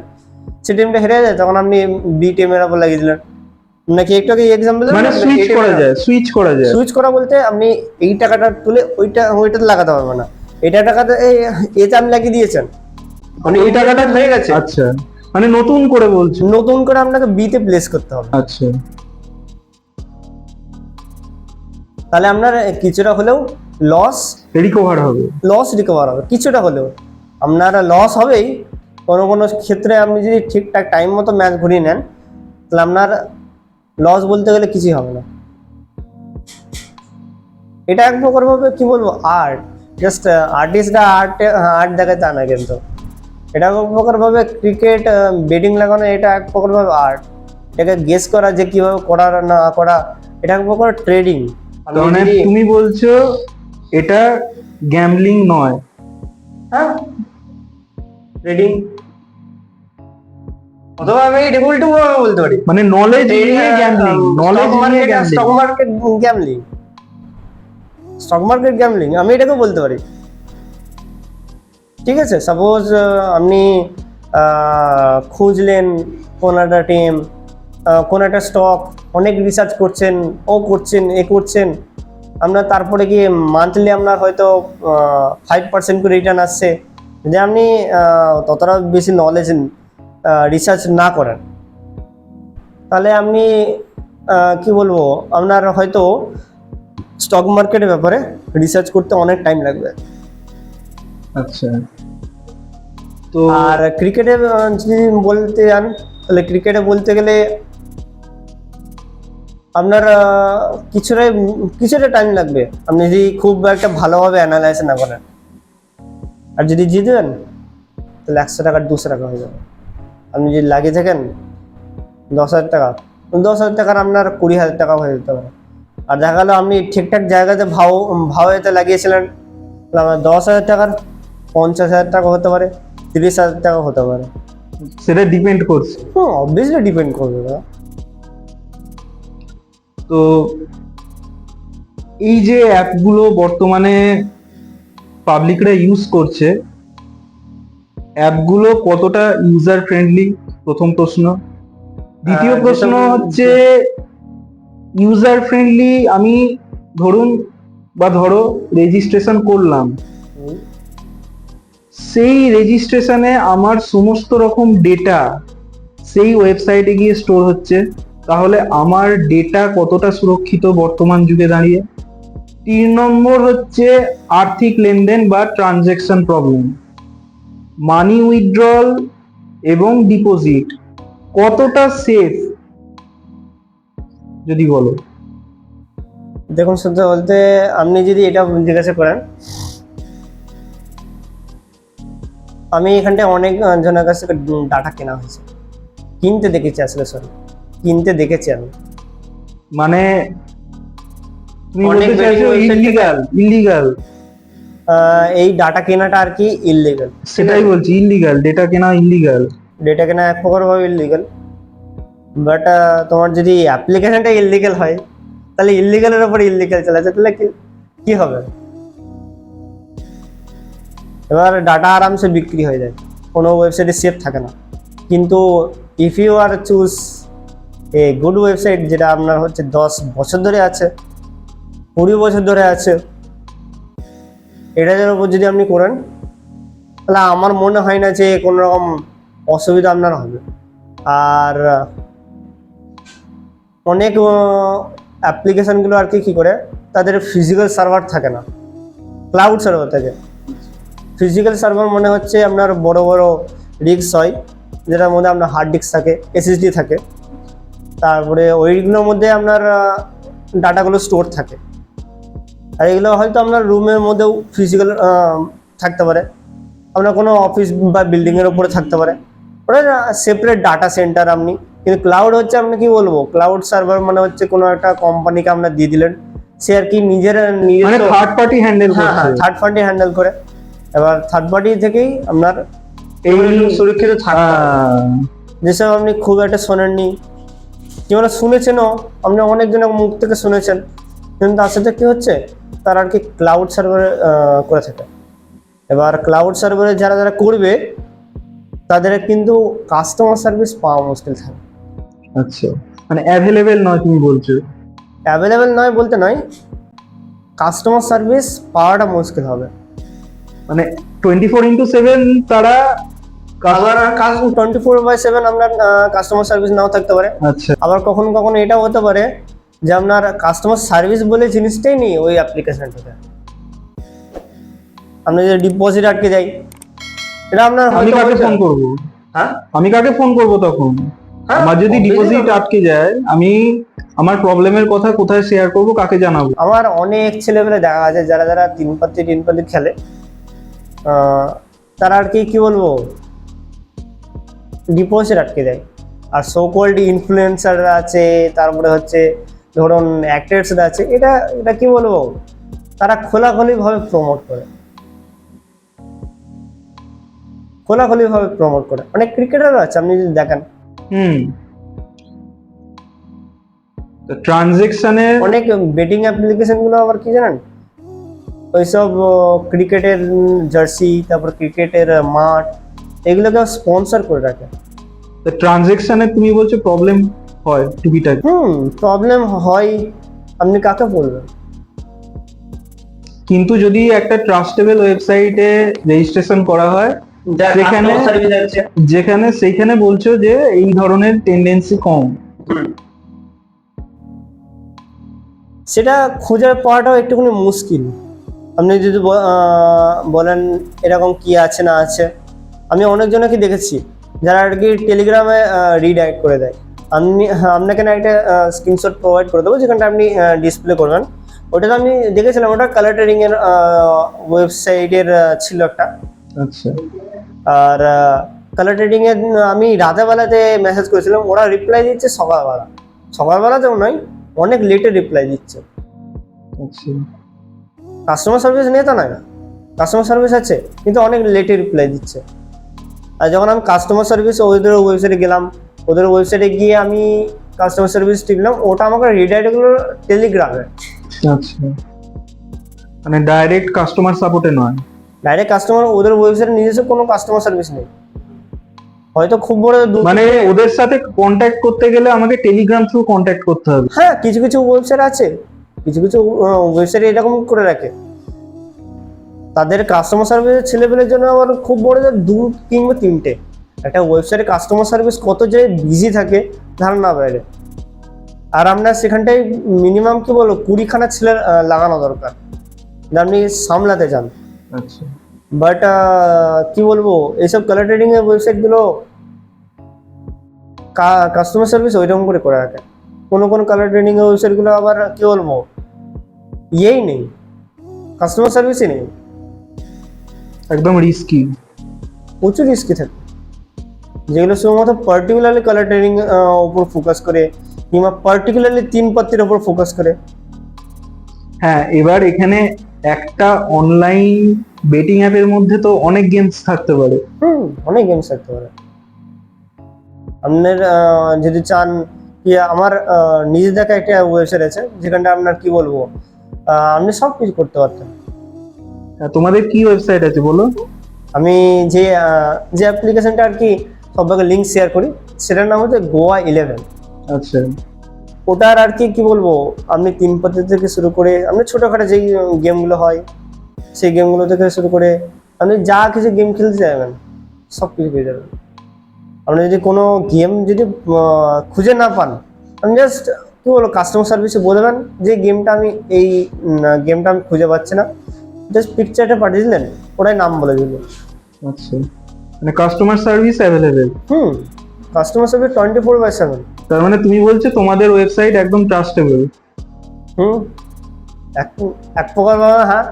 সেই টিমটা হেরে যায়, তখন আপনি বি টিমের উপর লাগিয়ে দিলেন। নাকি একটু আগে এক্সাম্পল মানে সুইচ করা যায়। সুইচ করা বলতে আপনি এই টাকাটা তুলে ওইটাতে লাগাতে পারবে না, এটা টাকাতে এতে আপনি লাগিয়ে দিয়েছেন, মানে এই টাকাটা হয়ে গেছে। আচ্ছা, মানে নতুন করে বলছো? নতুন করে আপনাকে বিতে প্লেস করতে হবে। আচ্ছা, তাহলে আপনার কিছুটা হলেও রিকভার হবে, রিকভার হবে, কিছুটা হলেও আপনার লস হবেই। কোনো কোনো ক্ষেত্রে আপনি যদি ঠিকঠাক টাইম মতো ম্যাচ ঘুরিয়ে নেন, তাহলে আপনার লস বলতে গেলে কিছুই হবে না। এটা এক প্রকার ভাবে কি বলবো, আর্ট, জাস্ট আর্টিস্টরা আর্ট দেখায় তা না, কিন্তু এটা এক প্রকার ভাবে ক্রিকেট বেটিং লাগানো, এটা এক প্রকার ভাবে আর্ট। এটাকে গেস করা যে কিভাবে করা না করা, এটা এক প্রকার ট্রেডিং। মানে তুমি বলছো এটা গ্যাম্বলিং নয়? হ্যাঁ, ট্রেডিং, অথবা আমি উল্টো বলতে পারি, মানে নলেজ নিয়ে gambling, stock market gambling, stock market gambling আমি এটাকে বলতে পারি। ঠিক আছে, সাপোজ আপনি খুঁজলেন কোন একটা টিম, কোন একটা স্টক, অনেক রিসার্চ করছেন, করছেন আপনার, তারপরে গিয়ে মান্থলি আপনার হয়তো 5% করে রিটার্ন আসছে। যে আপনি ততটা বেশি নলেজ রিসার্চ না করেন, তাহলে আপনি কি বলবো, আপনার হয়তো স্টক মার্কেটের ব্যাপারে রিসার্চ করতে অনেক টাইম লাগবে। আচ্ছা, তো আর ক্রিকেটে যদি বলতে যান, তাহলে ক্রিকেটে বলতে গেলে আপনার কিছুটা টাইম লাগবে, আপনি যদি খুব একটা ভালোভাবে অ্যানালাইজ না করেন। আর যদি জিতবেন তাহলে 100 টাকার 200 টাকা হয়ে যাবে। আপনি যদি লাগিয়ে থাকেন 10,000 টাকা, 10,000 টাকার আপনার 20,000 টাকা হয়ে যেতে পারে। আর দেখা গেলো আপনি ঠিকঠাক জায়গাতে ভাওতে লাগিয়েছিলেন, তাহলে আমার 10,000 টাকার 50,000 টাকা হতে পারে, 30,000 টাকা হতে পারে। সেটা ডিপেন্ড করছে। অবভিয়াসলি ডিপেন্ড করবে না। তো এই যে অ্যাপগুলো বর্তমানে পাবলিকরা ইউজ করছে, অ্যাপগুলো কতটা ইউজার ফ্রেন্ডলি, প্রথম প্রশ্ন। দ্বিতীয় প্রশ্ন হচ্ছে ইউজার ফ্রেন্ডলি, আমি ধরো রেজিস্ট্রেশন করলাম, সেই রেজিস্ট্রেশনে আমার সমস্ত রকম ডেটা সেই ওয়েবসাইটে গিয়ে স্টোর হচ্ছে, তাহলে আমার ডেটা কতটা সুরক্ষিত বর্তমান যুগে দাঁড়িয়ে। 3 নম্বর হচ্ছে আর্থিক লেনদেন বা ট্রানজ্যাকশন প্রবলেম, মানি উইথড্রল এবং ডিপোজিট কতটা সেফ যদি বলো। দেখুন, সত্যি বলতে আপনি যদি এটা জিজ্ঞাসা করেন, আমি এখানটায় অনেক জনের কাছ থেকে ডাটা কেনা হয়েছে, কিনতে দেখেছি আমি। মানে তুমি বলতে চাইছো ইল্লিগাল এই ডাটা কেনাটা আর কি ইললিগাল। সেটাই বলছি, ইল্লিগাল ডেটা কেনা, ডেটা কেনা এক প্রকার ভাবে ইললিগাল, বাট তোমার যদি অ্যাপ্লিকেশনটা ইললিগাল হয়, তাহলে ইললিগালের উপর ইললিগাল চালাচ্ছে, তাহলে কি হবে? এবার ডাটা আরামসে বিক্রি হয়ে যায়, কোনো ওয়েবসাইটে সেফ থাকে না। কিন্তু if you are choose a good website, যেটা আপনার হচ্ছে 10 বছর ধরে আছে, 20 বছর ধরে আছে, এটার উপর যদি আপনি করেন, তাহলে আমার মনে হয় না যে কোনো রকম অসুবিধা আপনার হবে। আর অনেক অ্যাপ্লিকেশনগুলো আর কি করে, তাদের ফিজিক্যাল সার্ভার থাকে না, ক্লাউড সার্ভার থাকে। ফিজিক্যাল সার্ভার মনে হচ্ছে আপনার বড় বড় রিস্ক হয়, যেটার মধ্যে আপনার হার্ড ডিস্ক থাকে, এসএসডি থাকে, তারপরে ওইগুলোর মধ্যে আপনার ডাটাগুলো স্টোর থাকে। আর এগুলো হয়তো আপনার রুমের মধ্যেও ফিজিক্যাল থাকতে পারে, আপনার কোনো অফিস বা বিল্ডিংয়ের উপরে থাকতে পারে, ওটা সেপারেট ডাটা সেন্টার আপনি। কিন্তু ক্লাউড হচ্ছে, আপনি কি বলবো, ক্লাউড সার্ভার মানে হচ্ছে কোনো একটা কোম্পানিকে আপনার দিয়ে দিলেন, সে আর কি নিজের থার্ড পার্টি হ্যান্ডেল করছে, থার্ড পার্টি হ্যান্ডেল করে। এবার থার্ড পার্টি থেকেই আপনার এই সুরক্ষিত থাকতে হবে। যেসব আপনি খুব একটা শোনেননি, যেমন শুনেছেনও, আপনি অনেকজনের মুখ থেকে শুনেছেন কিন্তু তার সাথে কি হচ্ছে, তারা আর কি ক্লাউড সার্ভারে করে থাকে। এবার ক্লাউড সার্ভারে যারা যারা করবে তাদের কিন্তু কাস্টমার সার্ভিস পাওয়া মুশকিল থাকে। আচ্ছা, মানে অ্যাভেলেবেল নয় তুমি বলছো? অ্যাভেলেবেল নয় বলতে নয়, কাস্টমার সার্ভিস পাওয়াটা মুশকিল হবে। মানে 24/7 তারা আবার 24/7 আপনার কাস্টমার সার্ভিস নাও থাকতে পারে। আচ্ছা আবার কখনো কখনো এটাও হতে পারে যে আপনার কাস্টমার সার্ভিস বলে জিনিসটাই নেই ওই অ্যাপ্লিকেশনটাতে। আপনি যদি ডিপোজিট আটকে যাই, এটা আপনার আমি হয়তো কাকে হয়েছে। ফোন করব? হ্যাঁ, আমি কাকে ফোন করব তখন? হ্যাঁ, আমার যদি obviously ডিপোজিট হবে। আটকে যায়, আমি আমার প্রবলেমের কথা কোথায় শেয়ার করব, কাকে জানাবো? আমার অনেক ছেলেপেলে দেখা আছে যারা যারা তিন পাতি খেলে, তারা আর কি বলবো, ডিপোজিট আটকে দেয়। আর সো কল্ড ইনফ্লুয়েন্সাররা আছে, তারপরে হচ্ছে ধরুন অ্যাক্টরসরা আছে, এটা এটা কি বলবো, তারা খোলাখুলি ভাবে প্রমোট করে, অনেক ক্রিকেটারও আছে আপনি যদি দেখেন। ট্রানজেকশনের অনেক বেটিং অ্যাপ্লিকেশন গুলো আবার কি জানেন, ওইসব ক্রিকেটের জার্সি, তারপর ক্রিকেটের মাঠ, এগুলোকে স্পন্সর করে রাখে। ট্রানজেকশনে তুমি বলছো প্রবলেম হয় টুকিটাকি? প্রবলেম হয়, আপনি কাকে বলবেন? কিন্তু যদি একটা ট্রাস্টেবল ওয়েবসাইটে রেজিস্ট্রেশন করা হয়, সেইখানে বলছো যে এই ধরনের টেন্ডেন্সি কম। সেটা খুঁজে পাওয়াটাও একটুখানি মুশকিল। আপনি যদি বলেন এরকম কি আছে না আছে, আমি অনেকজনকে দেখেছি যারা আর কি টেলিগ্রামে রিডাইরেক্ট করে দেয়। আপনাকে না একটা স্ক্রিনশট প্রোভাইড করে দেবো, যেখানটা আপনি ডিসপ্লে করবেন। ওটাতে আমি দেখেছিলাম, ওটা কালার ট্রেডিং এর ওয়েবসাইটের ছিল একটা। আচ্ছা, আর কালার ট্রেডিং এর আমি রাতেবেলাতে মেসেজ করেছিলাম, ওরা রিপ্লাই দিচ্ছে সকালবেলাতেও নয়, অনেক লেটে রিপ্লাই দিচ্ছে। আচ্ছা, কাস্টমার সার্ভিস নেই তা নয়, কাস্টমার সার্ভিস আছে, কিন্তু অনেক লেটে রিপ্লাই দিচ্ছে। আর যখন আমি কাস্টমার সার্ভিস ওদের ওয়েবসাইটে গেলাম, ওদের ওয়েবসাইটে গিয়ে আমি কাস্টমার সার্ভিস টিপলাম, ওটা আমাকে রিডাইরেক্ট করলো টেলিগ্রামে। আচ্ছা, মানে ডাইরেক্ট কাস্টমার সাপোর্টে নয়? ডাইরেক্ট কাস্টমার, ওদের ওয়েবসাইটে নিজস্ব কোনো কাস্টমার সার্ভিস নেই। হয়তো খুব বড় মানে ওদের সাথে কন্ট্যাক্ট করতে গেলে আমাকে টেলিগ্রাম থ্রু কন্ট্যাক্ট করতে হবে? হ্যাঁ, কিছু কিছু ওয়েবসাইট আছে, কিছু কিছু ওয়েবসাইট এরকম করে রাখে। তাদের কাস্টমার সার্ভিসের ছেলেপেলের জন্য আবার খুব বড় যে 2 কিংবা 3টে একটা ওয়েবসাইটে কাস্টমার সার্ভিস কত যে বিজি থাকে ধারণা বাইরে। আর আপনার সেখানটায় মিনিমাম কি বলবো 20খানা ছেলে লাগানো দরকার, যা আপনি সামলাতে চান। আচ্ছা, বাট কি বলবো, এইসব কালার ট্রেডিং এর ওয়েবসাইট গুলো কাস্টমার সার্ভিস ওইরকম করে রাখে। কোনো কালার ট্রেডিং এর ওয়েবসাইট গুলো আবার কি বলবো, ইয়েই নেই, কাস্টমার সার্ভিসই নেই, একদম রিস্কি, প্রচুর রিস্কি থাকে। যেগুলো শুধুমাত্র পার্টিকুলারলি কালার ট্রেডিং উপর ফোকাস করে, কিংবা পার্টিকুলারলি 3 পাত্তির উপর ফোকাস করে। হ্যাঁ, এবার এখানে একটা অনলাইন বেটিং অ্যাপের মধ্যে তো অনেক গেমস থাকতে পারে। অনেক গেমস থাকতে পারে। আপনার যদি চান কি, আমার নিজে দেখা একটা ওয়েবসাইট আছে যেখানটা আপনার কি বলবো, আপনি সব কিছু করতে পারতেন। তোমাদের কি ওয়েবসাইট আছে বলো? আমি যে অ্যাপ্লিকেশনটা আর কি সবাইকে লিঙ্ক শেয়ার করি, সেটার নাম হচ্ছে গোয়া 11। আচ্ছা, ওটার আর কি বলবো, আপনি 3 পাতি থেকে শুরু করে আপনি ছোটখাটো যেই গেমগুলো হয় সেই গেমগুলো থেকে শুরু করে আপনি যা কিছু গেম খেলতে চাইবেন সব কিছু পেয়ে যাবেন। আপনি যদি কোনো গেম যদি খুঁজে না পান, আপনি জাস্ট কি বলবো কাস্টমার সার্ভিসে বলবেন যে গেমটা আমি খুঁজে পাচ্ছি না, জাস্ট পিকচারটা পাঠিয়ে দিলেন, ওটাই নাম বলে দিল। আচ্ছা, মানে customer service available? Customer service 24/7। তার মানে তুমি বলছো তোমাদের ওয়েবসাইট একদম ট্রাস্টেবল? এক প্রকার হ্যাঁ।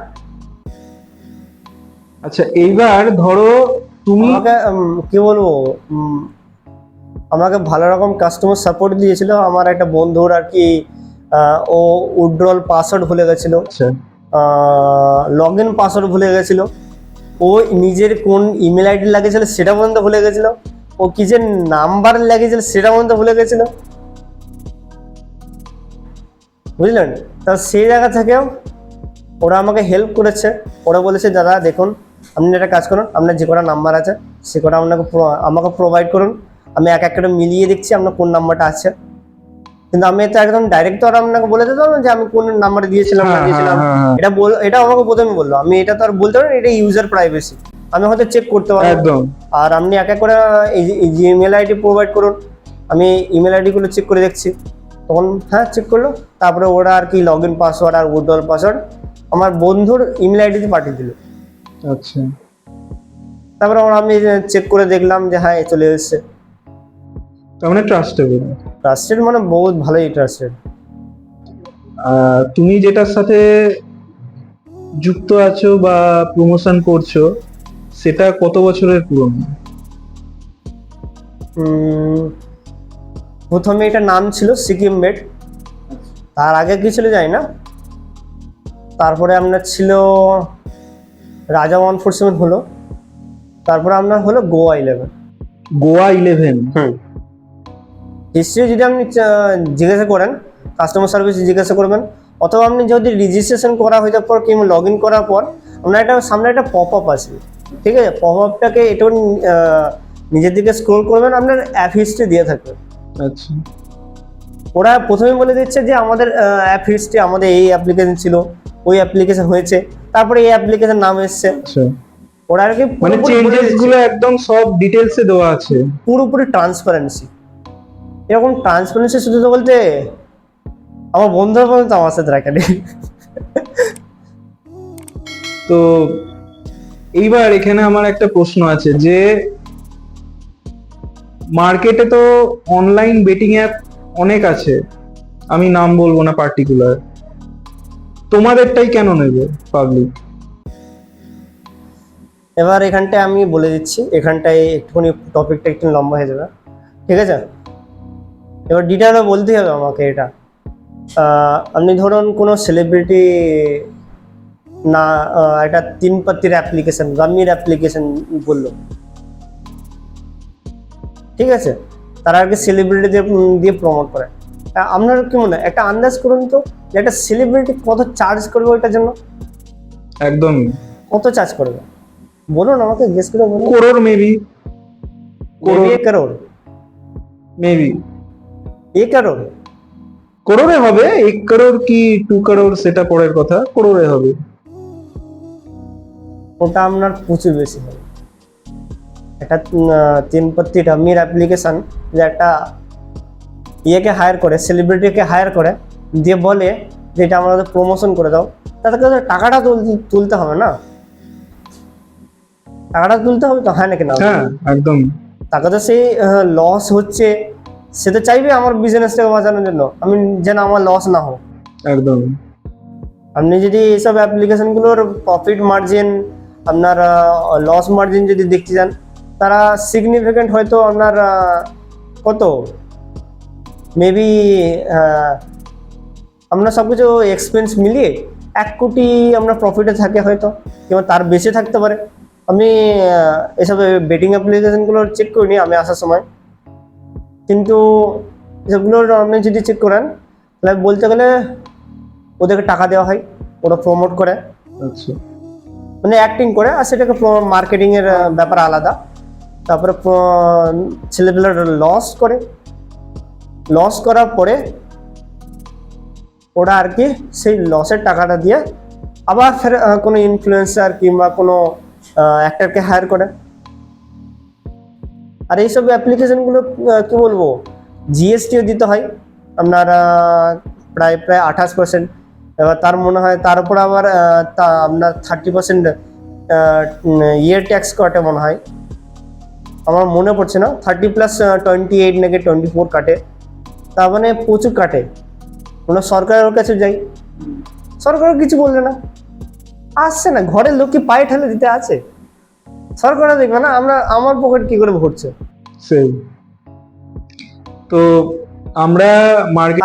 আচ্ছা, এইবার ধরো তুমি আমাকে কি বলবো, আমাকে ভালো রকম কাস্টমার সাপোর্ট দিয়েছিল আমার একটা বন্ধুর আর কি। ও উইথড্রল পাসওয়ার্ড ভুলে গেছিল, আচ্ছা, লগ ইন পাসওয়ার্ড ভুলে গেছিল, ও নিজের কোন ইমেল আইডি লাগিয়েছিল সেটা পর্যন্ত ভুলে গেছিল, ও কি যে নাম্বার লাগিয়েছিল সেটা পর্যন্ত ভুলে গেছিল। বুঝলেন? তা সেই জায়গা থেকেও ওরা আমাকে হেল্প করেছে। ওরা বলেছে দাদা দেখুন, আপনি একটা কাজ করুন, আপনার যে কটা নাম্বার আছে সে কটা আমাকে প্রোভাইড করুন, আমি এক এক করে মিলিয়ে দেখছি আপনার কোন নাম্বারটা আছে। কিন্তু আমি তো একদম ডাইরেক্ট তো আর আপনাকে বলে দিতে পারবো না যে আমি কোন নাম্বার দিয়েছিলাম না হ্যাঁ, দিয়েছিলাম। হ্যাঁ, হ্যাঁ, এটা আমাকে প্রথমে বললো, আমি এটা তো আর বলতে পারি না, এটা ইউজার প্রাইভেসি, আমি হয়তো চেক করতে পারবো। একদম। আর আপনি এক এক করে এই যে ইমেল আইডি প্রোভাইড করুন, আমি ইমেল আইডি গুলো চেক করে দেখছি। তখন হ্যাঁ চেক করলো, তারপরে ওরা আর কি লগ ইন পাসওয়ার্ড আর উইথড্রল পাসওয়ার্ড আমার বন্ধুর ইমেল আইডিতে পাঠিয়ে দিল। আচ্ছা, তারপরে আমি চেক করে দেখলাম যে হ্যাঁ চলে এসেছে। তার মানে ট্রাস্টেবল। ট্রাস্টেড মানে বহুত ভালোই ট্রাস্টেড। তুমি যেটার সাথে যুক্ত আছো বা প্রমোশন করছো সেটা কত বছরের পুরনো? প্রথমে এটার নাম ছিল সিকিম মেড, তার আগে কি ছিল জানি না। তারপরে আপনার ছিল রাজা 147 হলো, তারপরে আপনার হলো গোয়া 11। গোয়া 11? হিস্ট্রি যদি আপনি জিজ্ঞাসা করেন, কাস্টমার সার্ভিস জিজ্ঞাসা করবেন, অথবা আপনি যদি রেজিস্ট্রেশন করা হয়ে যাওয়ার পর কিংবা লগ ইন করার পর আপনার একটা সামনে একটা পপ আপ আসবে, ঠিক আছে? পপ আপটাকে একটু নিজের দিকে স্ক্রোল করবেন, আপনার অ্যাপ হিস্ট্রি দিয়ে থাকবে। আচ্ছা, ওরা প্রথমে বলে দিচ্ছে যে আমাদের অ্যাপ হিস্ট্রি, আমাদের এই অ্যাপ্লিকেশন ছিল, ওই অ্যাপ্লিকেশন হয়েছে, তারপরে এই অ্যাপ্লিকেশন নাম এসছে। আচ্ছা, ওরা আর কি মানে চেঞ্জেস গুলো একদম সব ডিটেলসে দেওয়া আছে। পুরোপুরি ট্রান্সপারেন্সি। এরকম ট্রান্সপারেন্সি শুধু তো বলতে আমার বন্ধুরা পর্যন্ত আমার সাথে রাখেনি। তো এইবার এখানে আমার একটা প্রশ্ন আছে যে মার্কেটে তো অনলাইন বেটিং অ্যাপ অনেক আছে, আমি নাম বলবো না পার্টিকুলার, তোমাদেরটাই কেন নেবে পাবলিক? এবার এখানটায় আমি বলে দিচ্ছি, এখানটায় একটুখানি টপিকটা একটু লম্বা হয়ে যাবে, ঠিক আছে? এবার ডিটেলে বলতেই হবে আমাকে এটা। আপনি ধরুন কোনো সেলিব্রিটি না, একটা 3 পাত্তির অ্যাপ্লিকেশন, গাম্মির অ্যাপ্লিকেশন বললো, ঠিক আছে? তারা আর কি সেলিব্রিটি দিয়ে প্রমোট করে। আপনার কি মনে হয়, একটা আন্দাজ করুন তো যে একটা সেলিব্রিটি কত চার্জ করবে ওইটার জন্য? একদমই। কত চার্জ করবে বলুন আমাকে, গেস করে বলুন। Crore maybe. Maybe 1 crore। Maybe 1 crore। করোড়ে হবে। 1 করোড় কি 2 করোড় সেটা পরের কথা, করোড়ে হবে। ওটা আপনার প্রচুর বেশি হবে। একটা 3 পাত্তি ডাম্মির অ্যাপ্লিকেশন যে একটা ইয়েকে হায়ার করে, সেলিব্রিটিকে হায়ার করে, দিয়ে বলে যে এটা আমাদের প্রমোশন করে দাও, তাদেরকে তো টাকাটা তুলতে হবে না? টাকাটা তুলতে হবে তো, হয় নাকি না? হ্যাঁ, একদম। টাকা তো সেই লস হচ্ছে, সে তো চাইবে আমার বিজনেসটাকে বাঁচানোর জন্য আমি যেন আমার লস না হোক। একদম। আপনি যদি এইসব অ্যাপ্লিকেশনগুলোর প্রফিট মার্জিন, আপনার লস মার্জিন যদি দেখতে যান, তারা সিগনিফিকেন্ট হয়তো আপনার কত মেবি আপনার সব কিছু এক্সপেন্স মিলিয়ে 1 কোটি আপনার প্রফিটে থাকে হয়তো, কিংবা তার বেশি থাকতে পারে। আমি এসব বেটিং অ্যাপ্লিকেশনগুলো চেক করিনি আমি আসার সময়, কিন্তু এসবগুলোর আপনি যদি চেক করেন তাহলে বলতে গেলে ওদেরকে টাকা দেওয়া হয়, ওরা প্রমোট করে, আচ্ছা, মানে অ্যাক্টিং করে, আর সেটাকে মার্কেটিং এর ব্যাপার আলাদা। তারপরে ছেলেপেলের লস করার পরে ওরা আর কি সেই লসের টাকাটা দিয়ে আবার ফের কোনো ইনফ্লুয়েন্সার কিংবা কোনো অ্যাক্টরকে হায়ার করে। আর এইসব অ্যাপ্লিকেশনগুলো কি বলবো, জিএসটিও দিতে হয় আপনার প্রায় 28%। এবার তার মনে হয় তার উপর আবার আপনার 30% ইয়ে ট্যাক্স কাটে মনে হয়, আমার মনে পড়ছে না, 30+28 নাকি 24 কাটে, তার মানে প্রচুর কাটে। মানে সরকারের কাছে যাই, সরকারও কিছু বলবে না, আসছে না, ঘরের লোক কি পায়ে ঠেলে দিতে আছে, সরকারও দেখবে না আমার পকেট কি করে ভরছে। সেই তো আমরা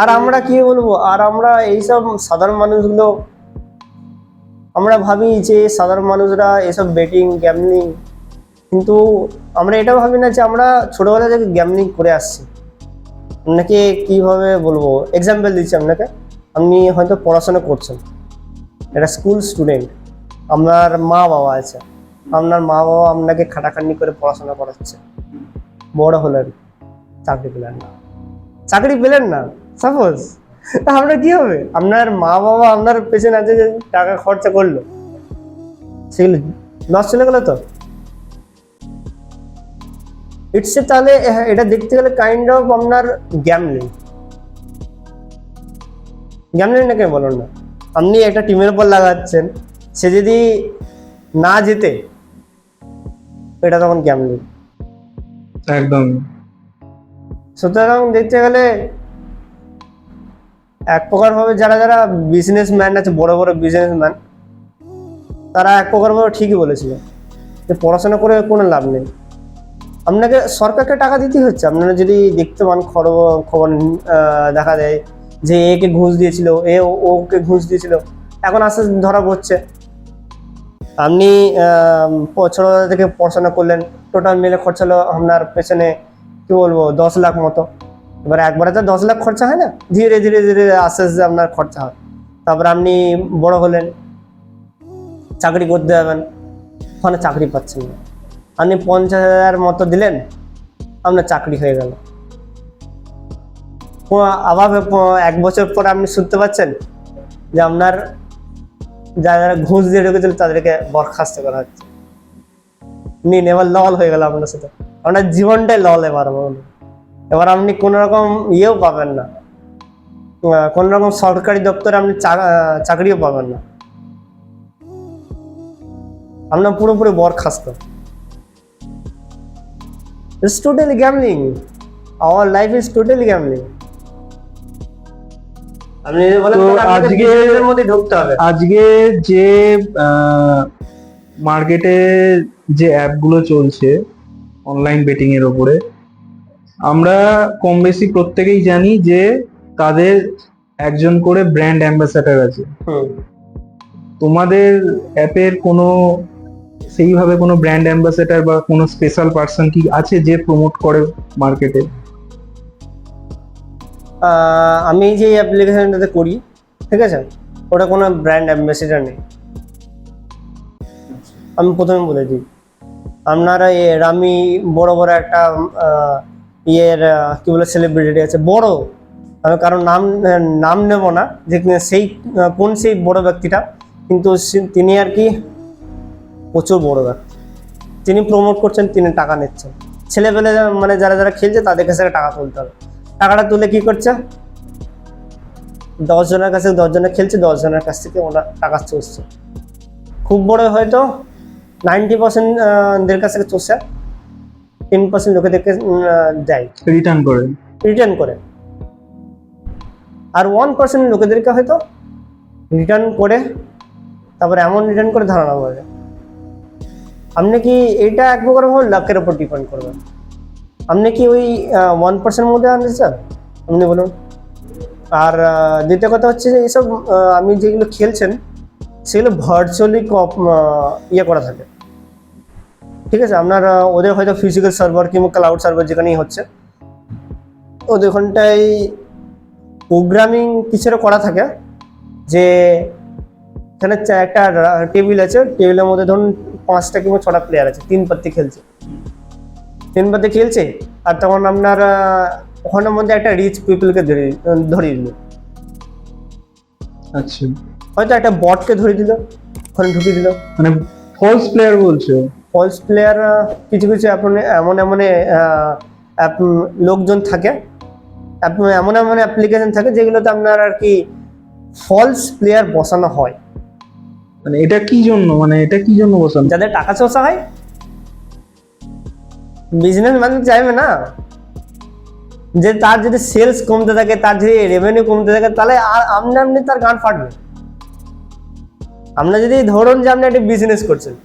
আর আমরা কি বলবো, আর আমরা এইসব সাধারণ মানুষগুলো আমরা ভাবি যে সাধারণ মানুষরা এসব বেটিং গ্যামলিং, কিন্তু আমরা এটা ভাবি না যে আমরা ছোটবেলা থেকে গ্যামলিং করে আসছি। আপনাকে কিভাবে বলবো, এক্সাম্পল দিচ্ছি আপনাকে, আপনি হয়তো পড়াশোনা করছেন, একটা স্কুল স্টুডেন্ট, আপনার মা বাবা আছে, আপনার মা বাবা আপনাকে খাটাখাটনি করে পড়াশোনা করাচ্ছে, বড় হলেন, চাকরি পেলেন না, সাপোজ, আপনার কি হবে? আপনার মা বাবা আপনার পেছনে আছে যে টাকা খরচা করলো, সেগুলো লস চলে গেলো তো। তাহলে এটা দেখতে গেলে কাইন্ড অফ আপনার গ্যামলিং নাকি বলুন না? আপনি একটা টিমের উপর লাগাচ্ছেন, সে যদি না জেতে, এটা তখন গ্যামলিং। একদম। সুতরাং দেখতে গেলে এক প্রকার ভাবে যারা বিজনেসম্যান আছে, বড় বড় বিজনেসম্যান, তারা এক প্রকার ভাবে ঠিকই বলেছিল যে পড়াশোনা করে কোনো লাভ নেই। আপনাকে সরকারকে টাকা দিতে হচ্ছে। আপনারা যদি দেখতে পান খবর দেখা দেয় যে একে ঘুষ দিয়েছিল, ওকে ঘুষ দিয়েছিল, এখন আস্তে আস্তে ধরা পড়ছে। আপনি ছোটবেলা থেকে পড়াশোনা করলেন, টোটাল মিলে খরচা হলো আপনার পেছনে কি বলবো 10 লাখ মতো। এবার একবারে তো 10 লাখ খরচা হয় না, ধীরে ধীরে ধীরে আস্তে আস্তে আপনার খরচা হয়। তারপরে আপনি বড় হলেন, চাকরি করতে যাবেন, ওখানে চাকরি পাচ্ছেন না, আপনি 50,000 মতো দিলেন, আপনার চাকরি হয়ে গেল। আবার 1 বছর পর আপনি শুনতে পাচ্ছেন যে আপনার যারা ঘুষ দিয়ে ঢুকেছিল তাদেরকে বরখাস্ত করা হচ্ছে। নিন, এবার লল হয়ে গেল আপনার সাথে, আপনার জীবনটাই লল। এবার আপনি কোন রকম ইয়েও পাবেন না, কোন রকম সরকারি দপ্তরে আপনি চাকরিও পাবেন না, আপনার পুরোপুরি বরখাস্ত। It's totally gambling. Our life is totally gambling. আপনি বলেন তো তো আজকে এর মধ্যে ঢুকতে হবে। আজকে যে মার্কেটে যে অ্যাপগুলো চলছে অনলাইন বেটিং এর উপরে, আমরা কম বেশি প্রত্যেকেই জানি যে তাদের একজন করে ব্র্যান্ড অ্যাম্বাসেডর আছে। তোমাদের অ্যাপের কোনো সেইভাবে কোনো ব্র্যান্ড অ্যাম্বাসেডর বা কোনো স্পেশাল পার্সন কি আছে যে প্রমোট করে মার্কেটে? আমি যে অ্যাপ্লিকেশনটাতে করি, ঠিক আছে, ওটা কোনো ব্র্যান্ড অ্যাম্বাসেডর নেই। আমি প্রথমে বলে দিই, আপনারা আমি বড় বড় একটা কি বলে সেলিব্রিটি আছে বড়, আমি কারণ নাম নেব না যে সেই বড় ব্যক্তিটা, কিন্তু তিনি আর কি প্রচুর বড় ব্যক্তি, তিনি প্রমোট করছেন, তিনি টাকা নিচ্ছেন। ছেলেপেলে মানে যারা খেলছে তাদের কাছে টাকা তুলতে হবে। টাকাটা তুলে কি করছে, 10 জনের কাছে 10 জনে খেলছে, 10 জনের কাছ থেকে ওরা টাকা চুষছে। খুব বড় হয়তো 90% দের কাছ থেকে চুষছে, 10% লোকেদেরকে দেয়, রিটার্ন করে, আর 1% লোকেদেরকে হয়তো রিটার্ন করে, তারপরে এমন রিটার্ন করে ধারণা করে। আপনি কি এটা এক প্রকার লাকের উপর ডিপেন্ড করবেন? আপনি কি ওই 1% মধ্যে আনতে চান? আপনি বলুন। আর দ্বিতীয় কথা হচ্ছে যে এইসব আমি যেগুলো খেলছেন সেগুলো ভার্চুয়ালি ইয়ে করা থাকে, ঠিক আছে। আপনার ওদের হয়তো ফিজিক্যাল সার্ভার কিংবা ক্লাউড সার্ভার যেখানেই হচ্ছে, ওদের ওখানটায় প্রোগ্রামিং কিছুটা করা থাকে, যে এখানে একটা টেবিল আছে, টেবিলের মধ্যে ধরুন 5টা কিংবা 6টা প্লেয়ার আছে, 3 পাত্তি খেলছে, আর তখন আপনার ওখানের মধ্যে একটা রিচ পিপলকে ধরিয়ে দিল। আচ্ছা, হয়তো একটা বটকে ধরিয়ে দিল, ওখানে ঢুকিয়ে দিল। মানে ফলস প্লেয়ার বলছো? ফলস প্লেয়ার কিছু এমন লোকজন থাকে, এমন অ্যাপ্লিকেশন থাকে যেগুলোতে আপনার আর কি ফলস প্লেয়ার বসানো হয়। মানে এটা কি জন্য বসানো? যাদের টাকা চোষা হয়। বিজনেস মানে চাইবে না যে তার যদি সেলস কমতে থাকে, তার যদি রেভিনিউ কমতে থাকে, তাহলে আর আপনি তার গান ফাটবে। আপনার যদি ধরুন যে আপনি একটা বিজনেস করছেন,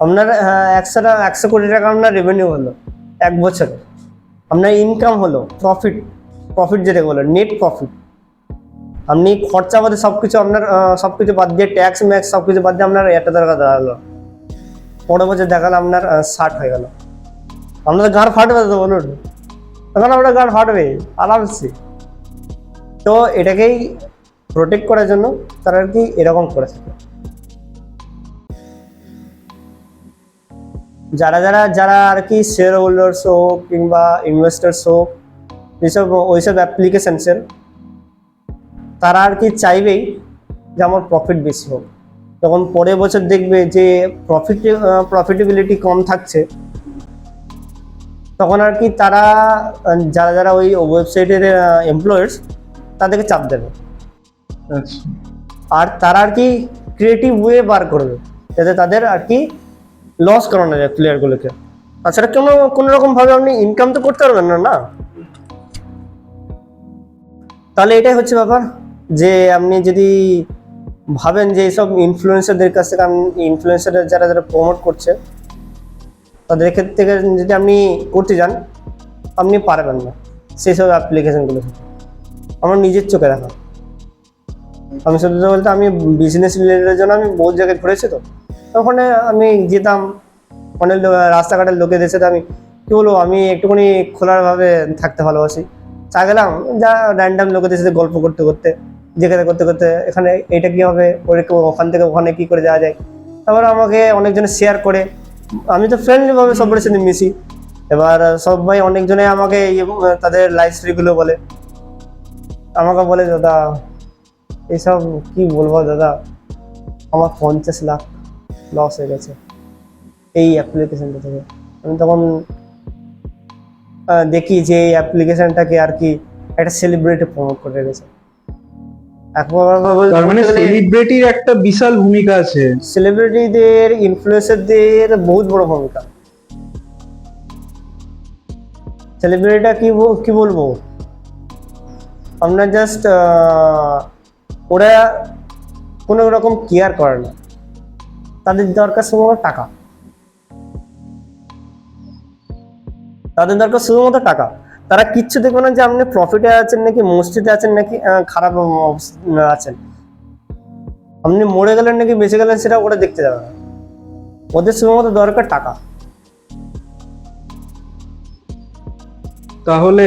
আপনার 100 কোটি টাকা আপনার রেভিনিউ হলো 1 বছরে, আপনার ইনকাম হলো প্রফিট যেটা বলে নেট প্রফিট, আপনি খরচা বাদে সবকিছু আপনার সবকিছু বাদ দিয়ে ট্যাক্স ম্যাক্স সবকিছু বাদ দিয়ে আপনার 1 টাকা দাঁড়ালো, পরের বছর দেখালো আপনার 60 হয়ে গেল, আপনার গান ফাটবে তো বলুন? তখন আপনার গান ফাটবে আরামসে। তো তো এটাকেই প্রোটেক্ট করার জন্য তারা আর কি এরকম করে থাকে। যারা যারা যারা আর কি শেয়ার হোল্ডার্স হোক কিংবা ইনভেস্টার্স হোক, এইসব ওইসব অ্যাপ্লিকেশনসের, তারা আর কি চাইবেই যে আমার প্রফিট বেশি হোক। তখন পরের বছর দেখবে যে প্রফিটেবিলিটি কম থাকছে, তখন আর কি তারা যারা যারা ওই ওয়েবসাইটের এমপ্লয়ার্স তাদেরকে চাপ দেবে, আচ্ছা, আর তারা আর কি ক্রিয়েটিভ ওয়ে বার করবে যাতে তাদের আর কি লস করানো যায় প্লেয়ারগুলোকে। তাছাড়া কোনো রকম ভাবে আপনি ইনকাম তো করতে পারবেন না, না? তাহলে এটাই হচ্ছে ব্যাপার, যে আপনি যদি ভাবেন যে এইসব ইনফ্লুয়েন্সারদের কাছ থেকে, ইনফ্লুয়েন্সার যারা যারা প্রমোট করছে তাদের ক্ষেত্রে থেকে যদি আপনি করতে যান, আপনি পারবেন না সেই সব অ্যাপ্লিকেশনগুলো। আমার নিজের চোখে দেখা, আমি সত্যি কথা বলতে আমি বিজনেস রিলেটেডের জন্য আমি বহু জায়গায় ঘুরেছি। তো ওখানে আমি যেতাম, অনেক রাস্তাঘাটের লোকেদের সাথে আমি কী বলবো, আমি একটুখানি খোলারভাবে থাকতে ভালোবাসি। চা গেলাম, যা র্যান্ডাম লোকেদের সাথে গল্প করতে করতে, যেখানে করতে করতে এখানে এটা কী হবে, ওখান থেকে ওখানে কী করে যাওয়া যায়। তারপর আমাকে অনেকজনে শেয়ার করে, আমি তো ফ্রেন্ডলিভাবে সবার সাথে মিশি। এবার সবাই অনেকজনে আমাকে তাদের লাইফ স্টোরিগুলো বলে, আমাকে বলে দাদা এইসব কি বলবো দাদা, আমার 50 লাখ লস হয়ে গেছে এই অ্যাপ্লিকেশনটা থেকে। আমি তখন দেখি যে এই অ্যাপ্লিকেশনটাকে আর কি একটা সেলিব্রিটি প্রমোট করে রেখেছে। তার মানে সেলিব্রিটির একটা বিশাল ভূমিকা আছে। সেলিব্রিটিদের, ইনফ্লুয়েন্সারদের বহুত বড় ভূমিকা। সেলিব্রিটিটা কি বলবো, আমরা জাস্ট ওরা কোনো রকম কেয়ার করে না, তাদের দরকার শুধুমাত্র টাকা, তাদের দরকার শুধুমাত্র টাকা। তারা কিচ্ছু দেখবে না যে আপনি প্রফিটে আছেন নাকি মস্তিতে আছেন নাকি খারাপ আছেন, আপনি মরে গেলেন নাকি বেঁচে গেলেন সেটা ওরা দেখতে যাবে না, ওদের শুধুমাত্র দরকার টাকা। তাহলে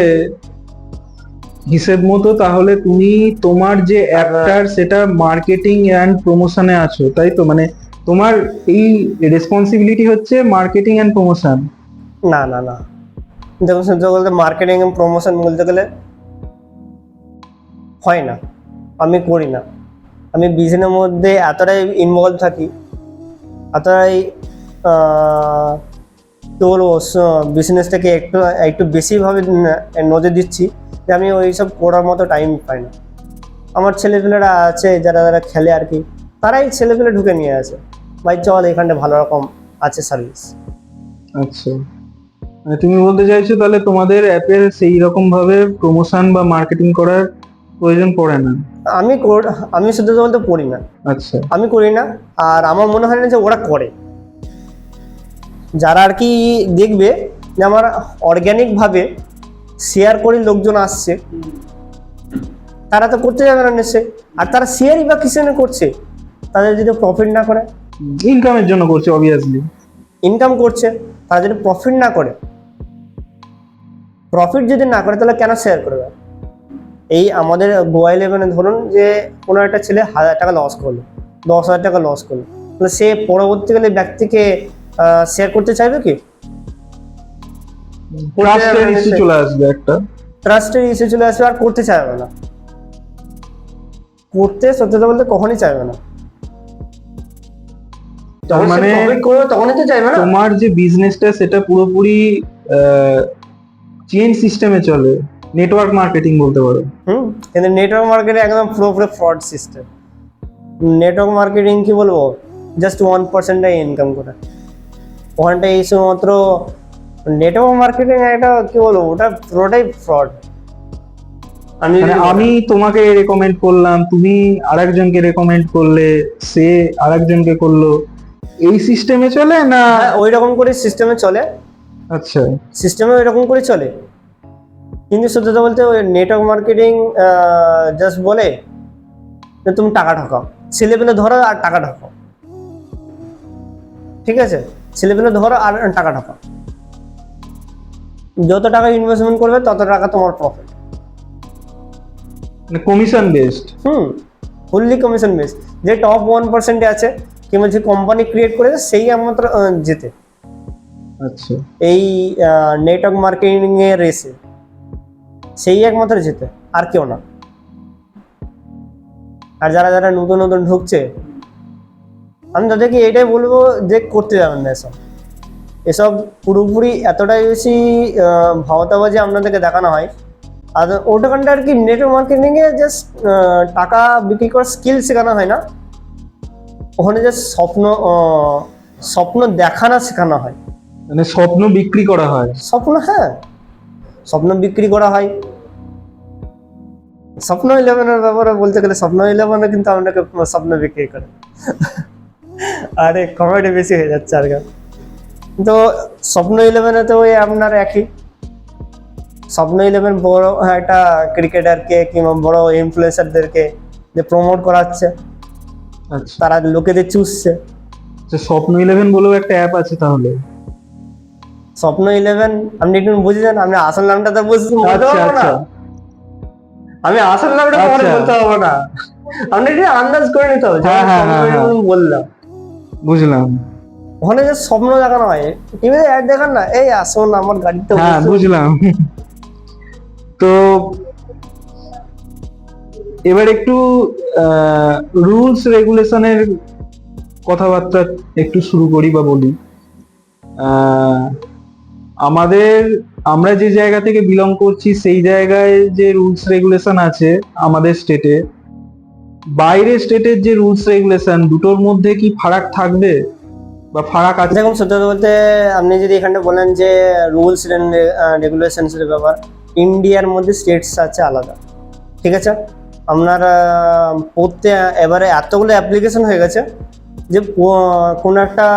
হিসেব মতো তাহলে তুমি তোমার যে অ্যাপটার সেটা মার্কেটিং অ্যান্ড প্রমোশনে আছো, তাই তো? মানে তোমার এই রেসপন্সিবিলিটি হচ্ছে মার্কেটিং অ্যান্ড প্রমোশন। না না না, দেখুন সত্যি বলতে মার্কেটিং এবং প্রমোশন বলতে গেলে হয় না, আমি করি না। আমি বিজনেসের মধ্যে এতটাই ইনভলভ থাকি, এতটাই কী বলবো, বিজনেসটাকে একটু বেশিভাবে নজর দিচ্ছি যে আমি ওইসব করার মতো টাইম পাই না। আমার ছেলেপেলেরা আছে যারা যারা খেলে আর কি, তারাই ছেলেপেলে ঢুকে নিয়ে আসে, ভাই চল এখানটা ভালো রকম আছে সার্ভিস। আচ্ছা, মানে তুমি বলতে চাইছো তাহলে তোমাদের অ্যাপের সেই রকম ভাবে প্রমোশন বা মার্কেটিং করার প্রয়োজন পড়ে না? আমি সত্যি বলতে করি না। আচ্ছা, আমি করি না, আর আমার মনে হয় না যে ওরা করে। যারা আর কি দেখবে যে আমার অর্গ্যানিক ভাবে শেয়ার করে লোকজন আসছে, তারা তো করতে যাবে না নিশ্চয়ই। আর তারা শেয়ারই বা কিসের জন্য করছে, তাদের যদি প্রফিট না করে, ইনকামের জন্য করছে অবভিয়াসলি। ইনকাম করছে, তারা যদি প্রফিট না করে, প্রফিট যদি না করে তাহলে কেন শেয়ার করবে? এই আমাদের গোয়া 11 ধরুন যে কোনো একটা ছেলে 1000 টাকা লস করলো, 10,000 টাকা লস করলো, তাহলে সে পরবর্তীকালে ব্যক্তিকে শেয়ার করতে চাইবে কি? ট্রাস্টের ইস্যু চলে আসবে, একটা ট্রাস্টের ইস্যু চলে আসবে, আর করতে চাইবে না, করতে সত্যি কথা বলতে কখনই চাইবে না। তার মানে তখনই তো চাইবে না। তোমার যে বিজনেসটা সেটা পুরোপুরি চেইন সিস্টেমে চলে, নেটওয়ার্ক মার্কেটিং বলতে পারো। কিন্তু নেটওয়ার্ক মার্কেটিং একদম পুরোপুরি ফ্রড সিস্টেম। নেটওয়ার্ক মার্কেটিং কি বলবো, জাস্ট 1% ইনকাম করে, ওখানটাই শুধুমাত্র নেটওয়ার্ক মার্কেটিং একটা কি বলবো, ওটা পুরোটাই ফ্রড। আমি তোমাকে রেকমেন্ড করলাম, তুমি আরেকজনকে রেকমেন্ড করলে, সে আরেকজনকে করলো, এই সিস্টেমে চলে না? ওই রকম করে সিস্টেমে চলে। আচ্ছা, সিস্টেমে ওই রকম করে চলে, কিন্তু সত্যি কথা বলতে ওই নেটওয়ার্ক মার্কেটিং জাস্ট বলে যে তুমি টাকা ঢোকাও, ছেলেপেলে ধরো আর টাকা ঢোকাও, ঠিক আছে? ছেলেপেলে ধরো আর টাকা ঢোকাও, যত টাকা ইনভেস্টমেন্ট করবে তত টাকা তোমার প্রফিট। মানে commission based. Fully commission base. যে টপ 1% আছে কিংবা যে কোম্পানি ক্রিয়েট করেছে সেই একমাত্র জেতে আচ্ছা এই নেটওয়ার্ক মার্কেটিং এর রেসে, সেই একমাত্র জেতে, আর কেউ না। আর যারা যারা নতুন নতুন ঢুকছে আমি তাদেরকে এটাই বলবো যে করতে যাবেন না এসব। এসব পুরোপুরি এতটাই বেশি ভাওতাবাজি আপনাদেরকে দেখানো হয়। আর ওটাখানটা আর কি নেটওয়ার্ক মার্কেটিং এ জাস্ট টাকা বিক্রি করার স্কিল শেখানো হয় না, ওখানে জাস্ট স্বপ্ন দেখানো শেখানো হয়। মানে স্বপ্ন বিক্রি করা হয়। স্বপ্ন, হ্যাঁ, স্বপ্ন বিক্রি করা হয়। স্বপ্ন 11-এর ব্যাপারে বলতে গেলে স্বপ্ন 11 কিন্তু আপনাকে স্বপ্ন বিক্রি করে। আরে কমেডি বেশি হয়ে যাচ্ছে আর কি। তো স্বপ্ন 11-এ তো ওই আপনার একই। স্বপ্ন 11 বড় একটা ক্রিকেটারকে কিংবা বড় ইনফ্লুয়েন্সারদেরকে যে প্রমোট করাচ্ছে, আচ্ছা তারা লোকেদের চুষছে। স্বপ্ন 11 বলেও একটা অ্যাপ আছে তাহলে? স্বপ্ন 11 আপনি একটু বুঝে যান, আপনি আসল নামটা তো বুঝতে আচ্ছা আচ্ছা আমি আসল নামটা কখনো বলতে পারবো না, আপনি একটু আন্দাজ করে নিতে হবে। হ্যাঁ, হ্যাঁ, হ্যাঁ, হ্যাঁ। বললাম বুঝলাম। ওখানে যে স্বপ্ন দেখানো হয়, টিভিতে অ্যাড দেখান না, এই আসুন আমার গাড়িটা হ্যাঁ বুঝলাম। তো এবার একটু রুলস রেগুলেশনের কথাবার্তা একটু শুরু করি বা বলি। আমরা যে জায়গা থেকে বিলং করছি সেই জায়গায় যে রুলস রেগুলেশন আছে আমাদের স্টেটে, বাইরের স্টেটের যে রুলস রেগুলেশন, দুটোর মধ্যে কি ফারাক থাকবে বা ফারাক আছে? দেখুন, সত্যি কথা বলতে আপনি যদি এখানে বলেন যে রুলস রেগুলেশনস এর ব্যাপার, ইন্ডিয়ার মধ্যে স্টেটস আছে আলাদা, ঠিক আছে। আপনার এবারে এতগুলো অ্যাপ্লিকেশন হয়ে গেছে যে কোনো একটা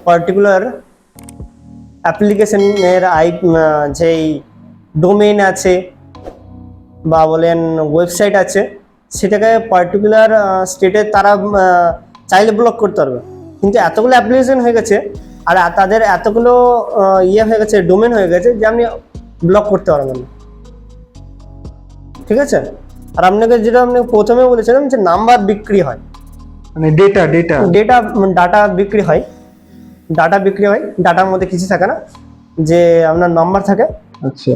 পার্টিকুলার অ্যাপ্লিকেশনের যেই ডোমেইন আছে বা বলেন ওয়েবসাইট আছে, সেটাকে পার্টিকুলার স্টেটে তারা চাইলে ব্লক করতে পারবে। কিন্তু এতগুলো অ্যাপ্লিকেশন হয়ে গেছে আর তাদের এতগুলো হয়ে গেছে, ডোমেন হয়ে গেছে, যে আপনি ব্লক করতে পারবেন না, ঠিক আছে। আর আপনাকে যেটা আপনি প্রথমে বলেছিলাম যে নাম্বার বিক্রি হয়, মানে ডাটা বিক্রি হয়, ডাটার মধ্যে কিছু থাকে না, যে আপনার নাম্বার থাকে, আচ্ছা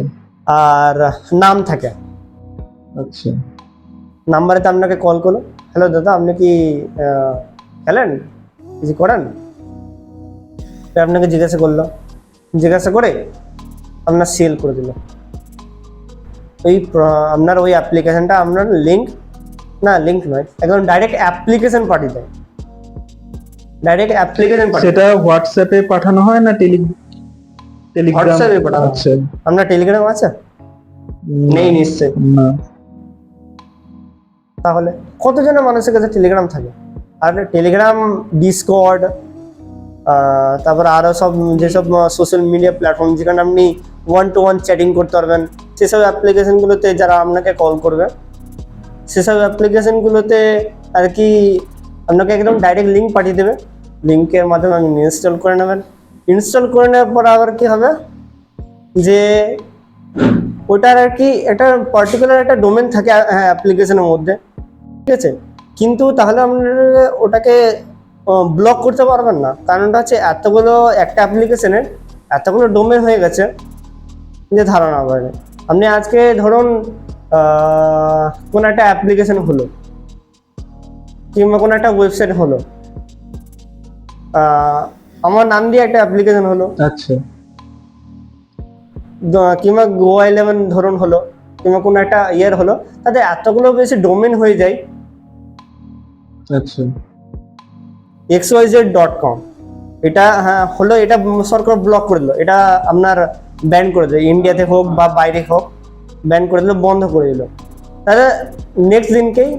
আর নাম থাকে। আচ্ছা নাম্বারেতে আপনাকে কল করলো, হ্যালো দাদা আপনি কি খেলেন, কিছু করেন, আপনাকে জিজ্ঞাসা করে আপনার সেল করে দিল। আপনার ওই অ্যাপ্লিকেশনটা আপনার লিঙ্ক নয়, একদম ডাইরেক্ট অ্যাপ্লিকেশন পাঠিয়ে দেয়, সেটা হোয়াটসঅ্যাপে পাঠানো হয় না হোয়াটসঅ্যাপে পাঠানো হয়। আচ্ছা আপনার টেলিগ্রাম আছে? নেই নিশ্চয়ই। না। তাহলে কতজনের মানুষের কাছে টেলিগ্রাম থাকে? আর টেলিগ্রাম, ডিসকর্ড, তারপর আরো সব যেসব সোশ্যাল মিডিয়া প্ল্যাটফর্ম যেখানে আপনি 1-to-1 চ্যাটিং করতে পারবেন, সেসব অ্যাপ্লিকেশনগুলোতে যারা আপনাকে কল করবে, সেসব অ্যাপ্লিকেশনগুলোতে আর কি আপনাকে একদম ডাইরেক্ট লিঙ্ক পাঠিয়ে দেবে, লিঙ্কের মাধ্যমে আপনি ইনস্টল করে নেবেন। ইনস্টল করে নেওয়ার পর আবার কি হবে যে ওটার আর কি একটা পার্টিকুলার একটা ডোমেন থাকে অ্যাপ্লিকেশনের মধ্যে, ঠিক আছে। কিন্তু তাহলে আপনারা ওটাকে ব্লক করতে পারবেন না, কারণটা হচ্ছে এতগুলো একটা অ্যাপ্লিকেশনের এতগুলো ডোমেন হয়ে গেছে যে ধারণা পাবেন। আপনি আজকে ধরুন কোনো একটা অ্যাপ্লিকেশন হলো কিংবা কোনো একটা ওয়েবসাইট হলো, আমার নাম দিয়ে একটা অ্যাপ্লিকেশন হলো, আচ্ছা কিংবা গোয়া 11 ধরুন হলো, কিংবা কোনো একটা হলো, তাদের এতগুলো বেশি ডোমেন হয়ে যায়। আচ্ছা xyz.com এটা হলো, এটা সরকার ব্লক করে দিল, এটা আপনার ব্যান করে দিল, ইন্ডিয়াতে হোক বা বাইরে হোক ব্যান করে দিল, বন্ধ করে দিল। তাহলে নেক্সট দিনকেই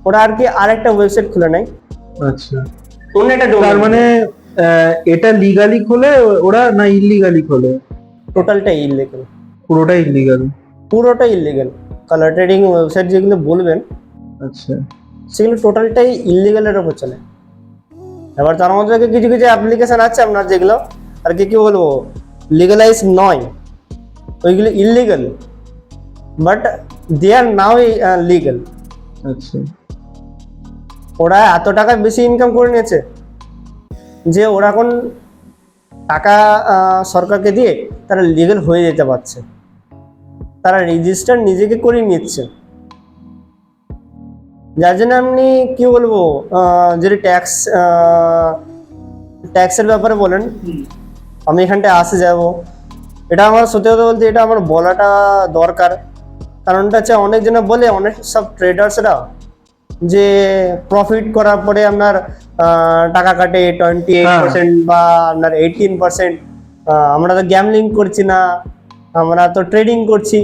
ওরা আর কি আরেকটা ওয়েবসাইট খুলে নেয়। আচ্ছা অন্য একটা তার মানে এটা লিগালি খোলে ওরা না ইল্লিগালি খোলে? টোটালটাই ইলিগাল, পুরোটাই ইল্লিগাল। কালার ট্রেডিং ওয়েবসাইট যেগুলো বলবেন আচ্ছা সেগুলো টোটালটাই ইলিগালের উপর চলে। এবার তার মধ্যে কিছু কিছু অ্যাপ্লিকেশন আছে আপনার যেগুলো আর কি বলবো লিগালাইজ নয়, ওইগুলো illegal, but they are now legal. আচ্ছা, ওরা এত টাকা বেশি ইনকাম করে নিয়েছে যে ওরা এখন টাকা সরকারকে দিয়ে তারা লিগাল হয়ে যেতে পারছে, তারা রেজিস্টার নিজেকে করে নিচ্ছে। যার জন্য আপনি কি বলবো, যদি ট্যাক্সের ব্যাপারে বলেন, আমি এখানটায় আসে যাব, এটা আমার সত্যি কথা বলতে এটা আমার বলাটা দরকার। কারণটা হচ্ছে অনেকজনে বলে, অনেক সব ট্রেডার্সরা যে প্রফিট করার পরে আপনার টাকা কাটে 28% বা আপনার 18%। আমরা তো গ্যামলিং করছি না, আমরা তো ট্রেডিং করছি।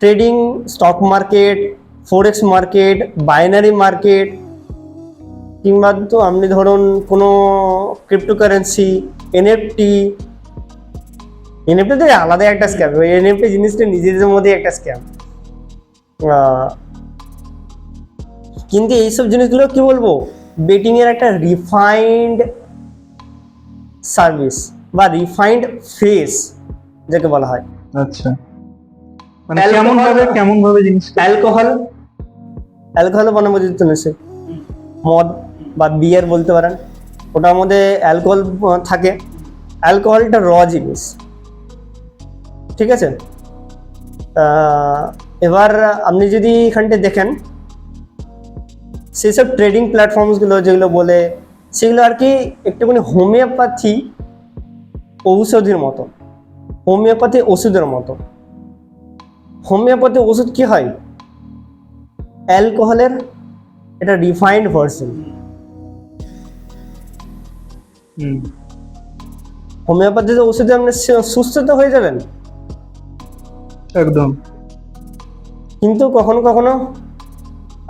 ট্রেডিং, স্টক মার্কেট, ফরেক্স মার্কেট, বাইনারি মার্কেট, কিংবা তো আপনি ধরুন কোনো ক্রিপ্টোকারেন্সি, এনএফটি থেকে আলাদা একটা স্ক্যাম। ওই এনএফটি জিনিসটা নিজেদের মধ্যে একটা স্ক্যাম। কিন্তু এইসব জিনিসগুলো কি বলবো, বেটিং এর একটা রিফাইন্ড সার্ভিস বা রিফাইন্ড ফেস যাকে বলা হয়। আচ্ছা, মানে কেমন ভাবে জিনিস? অ্যালকোহল বানাবো যেতে নেছে, মদ বা বিয়ার বলতে পারেন, ওটার মধ্যে অ্যালকোহল থাকে। অ্যালকোহলটা র জিনিস, ঠিক আছে। এবার আপনি যদি এখানটা দেখেন, সেসব ট্রেডিং প্ল্যাটফর্মসগুলো যেগুলো বলে, সেগুলো আর কি একটুখানি হোমিওপ্যাথি ঔষধের মতো, হোমিওপ্যাথি ওষুধের মতো। হোমিওপ্যাথি ওষুধ কি হয়, অ্যালকোহলের এটা রিফাইন্ড ভার্সন। হোমিওপ্যাথিতে ওষুধে আপনি সুস্থ তো হয়ে যাবেন একদম, কিন্তু কখনো কখনো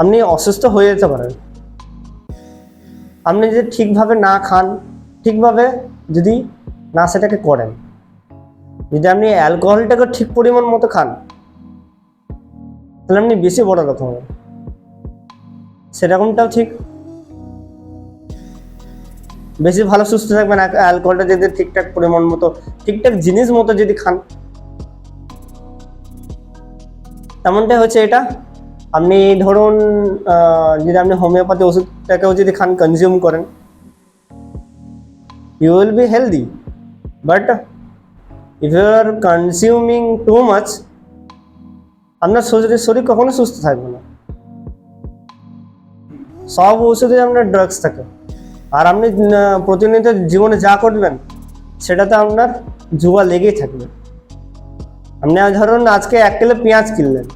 আপনি অসুস্থ হয়ে যেতে পারেন। আপনি যদি ঠিকভাবে না খান, ঠিকভাবে যদি না সেটাকে করেন, যদি আপনি অ্যালকোহলটাকে ঠিক পরিমাণ মতো খান, তাহলে আপনি বেশি বড় লোক হবেন। সেরকমটাও ঠিক, বেশি ভালো সুস্থ থাকবেন অ্যালকোহলটা যদি ঠিকঠাক পরিমাণ মতো, ঠিকঠাক জিনিস মতো যদি খান। তেমনটাই হচ্ছে এটা। আপনি ধরুন যদি আপনি হোমিওপ্যাথি ওষুধটাকেও যদি খান, কনজিউম করেন, you will be healthy. But if you are consuming too much, আপনার শরীর কখনো সুস্থ থাকবে না। সব ওষুধে আপনার ড্রাগস থাকে, আর আপনি প্রতিনিয়ত জীবনে যা করবেন সেটাতে আপনার জুয়া লেগেই থাকবে। আপনি ধরুন আজকে 1 কিলো পেঁয়াজ কিনলেন,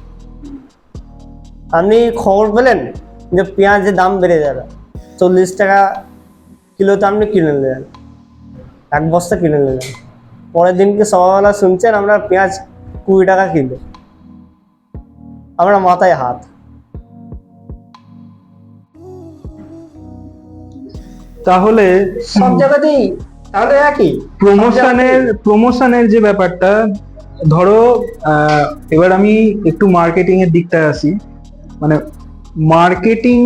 আপনি খবর পেলেন যে পেঁয়াজের দাম বেড়ে যাবে, 40 টাকা কিলোতে আপনি কিনে নিলেন, 1 বস্তা কিনে নিলেন। পরের দিনকে সকালবেলা শুনছেন আমরা পেঁয়াজ 20 টাকা কিলো, আমরা মাথায় হাত। তাহলে সব জায়গাতেই তাহলে একই প্রমোশনের যে ব্যাপারটা, ধরো এবার আমি একটু মার্কেটিং এর দিকটায় আসি। মানে মার্কেটিং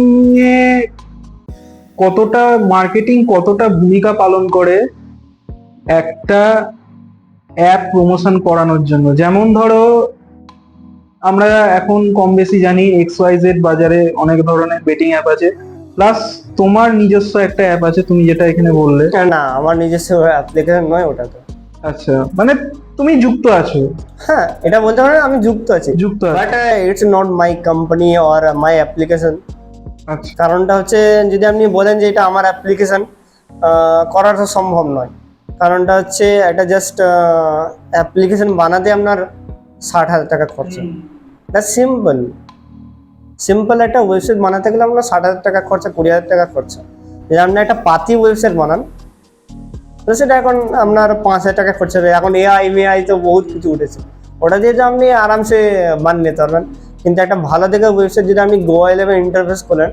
কতটা ভূমিকা পালন করে একটা অ্যাপ প্রমোশন করানোর জন্য। যেমন ধরো আমরা এখন কম বেশি জানি XYZ বাজারে অনেক ধরনের বেটিং অ্যাপ আছে, প্লাস তোমার নিজস্ব একটা অ্যাপ আছে, তুমি যেটা এখানে বললে। না, আমার নিজস্ব অ্যাপ্লিকেশন নয় ওটা তো। আচ্ছা, মানে তুমি যুক্ত আছো? হ্যাঁ, এটা বলতে পারেন আমি যুক্ত আছি, but it's not my company or my application. আচ্ছা, কারণটা হচ্ছে যদি আপনি বলেন যে এটা আমার অ্যাপ্লিকেশন, করা তো সম্ভব নয়। কারণটা হচ্ছে এটা জাস্ট অ্যাপ্লিকেশন বানাতে আপনার 60,000 টাকা খরচা। দ্যাটস সিম্পল একটা ওয়েবসাইট বানাতে গেলে আপনার 60,000 টাকা খরচা, 20,000 টাকা খরচা। যদি আপনি একটা পাতি ওয়েবসাইট বানান, তো সেটা এখন আপনার 5,000 টাকা খরচা হবে। এখন এআই তো বহুত কিছু উঠেছে, ওটা দিয়ে তো আপনি আরামসে বানিয়ে নিতে পারবেন। কিন্তু একটা ভালো দেখে ওয়েবসাইট যদি আপনি গোয়া 11 ইন্টারফেস করেন,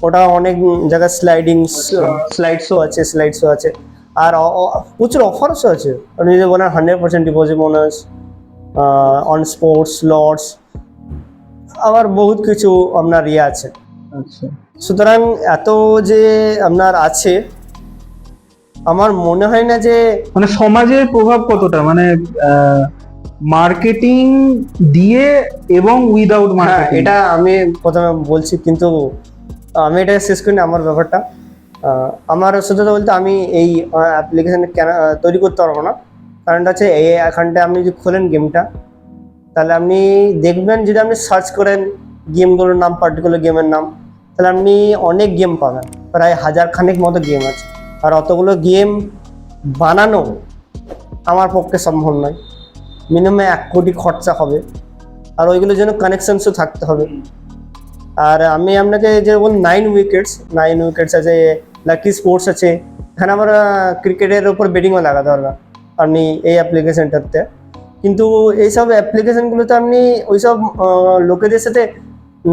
ওটা অনেক জায়গায় স্লাইড শো আছে, আর প্রচুর অফারসও আছে। আপনি যদি বলেন 100% deposit bonus, on sports lots, আবার বহুত কিছু আপনার আছে। আচ্ছা, সুতরাং এত যে আপনার আছে, আমার মনে হয় না যে মানে সমাজের প্রভাব কতটা, মানে মার্কেটিং দিয়ে এবং উইদাউট হ্যাঁ, মার্কেটিং। এটা আমি প্রথমে বলছি, কিন্তু আমি এটা শেষ করিনি আমার ব্যাপারটা। আমার সত্যি কথা বলতে আমি এই অ্যাপ্লিকেশন কেন তৈরি করতে পারবো না। কারণটা হচ্ছে এই এখানটা আপনি যদি খোলেন গেমটা, তাহলে আপনি দেখবেন, যদি আপনি সার্চ করেন গেমগুলোর নাম, পার্টিকুলার গেমের নাম, তাহলে আপনি অনেক গেম পাবেন, প্রায় 1000 খানেক মতো গেম আছে। আর অতগুলো গেম বানানো আমার পক্ষে সম্ভব নয়। মিনিমাম 1 কোটি খরচা হবে, আর ওইগুলোর জন্য কানেকশনসও থাকতে হবে। আর আমি আপনাকে যে বলুন 9 উইকেটস আছে, লাকি স্পোর্টস আছে, এখানে আবার ক্রিকেটের ওপর বেটিংও লাগাতে পারবেন আপনি এই অ্যাপ্লিকেশনটাতে। কিন্তু এইসব অ্যাপ্লিকেশনগুলোতে আপনি ওইসব লোকেদের সাথে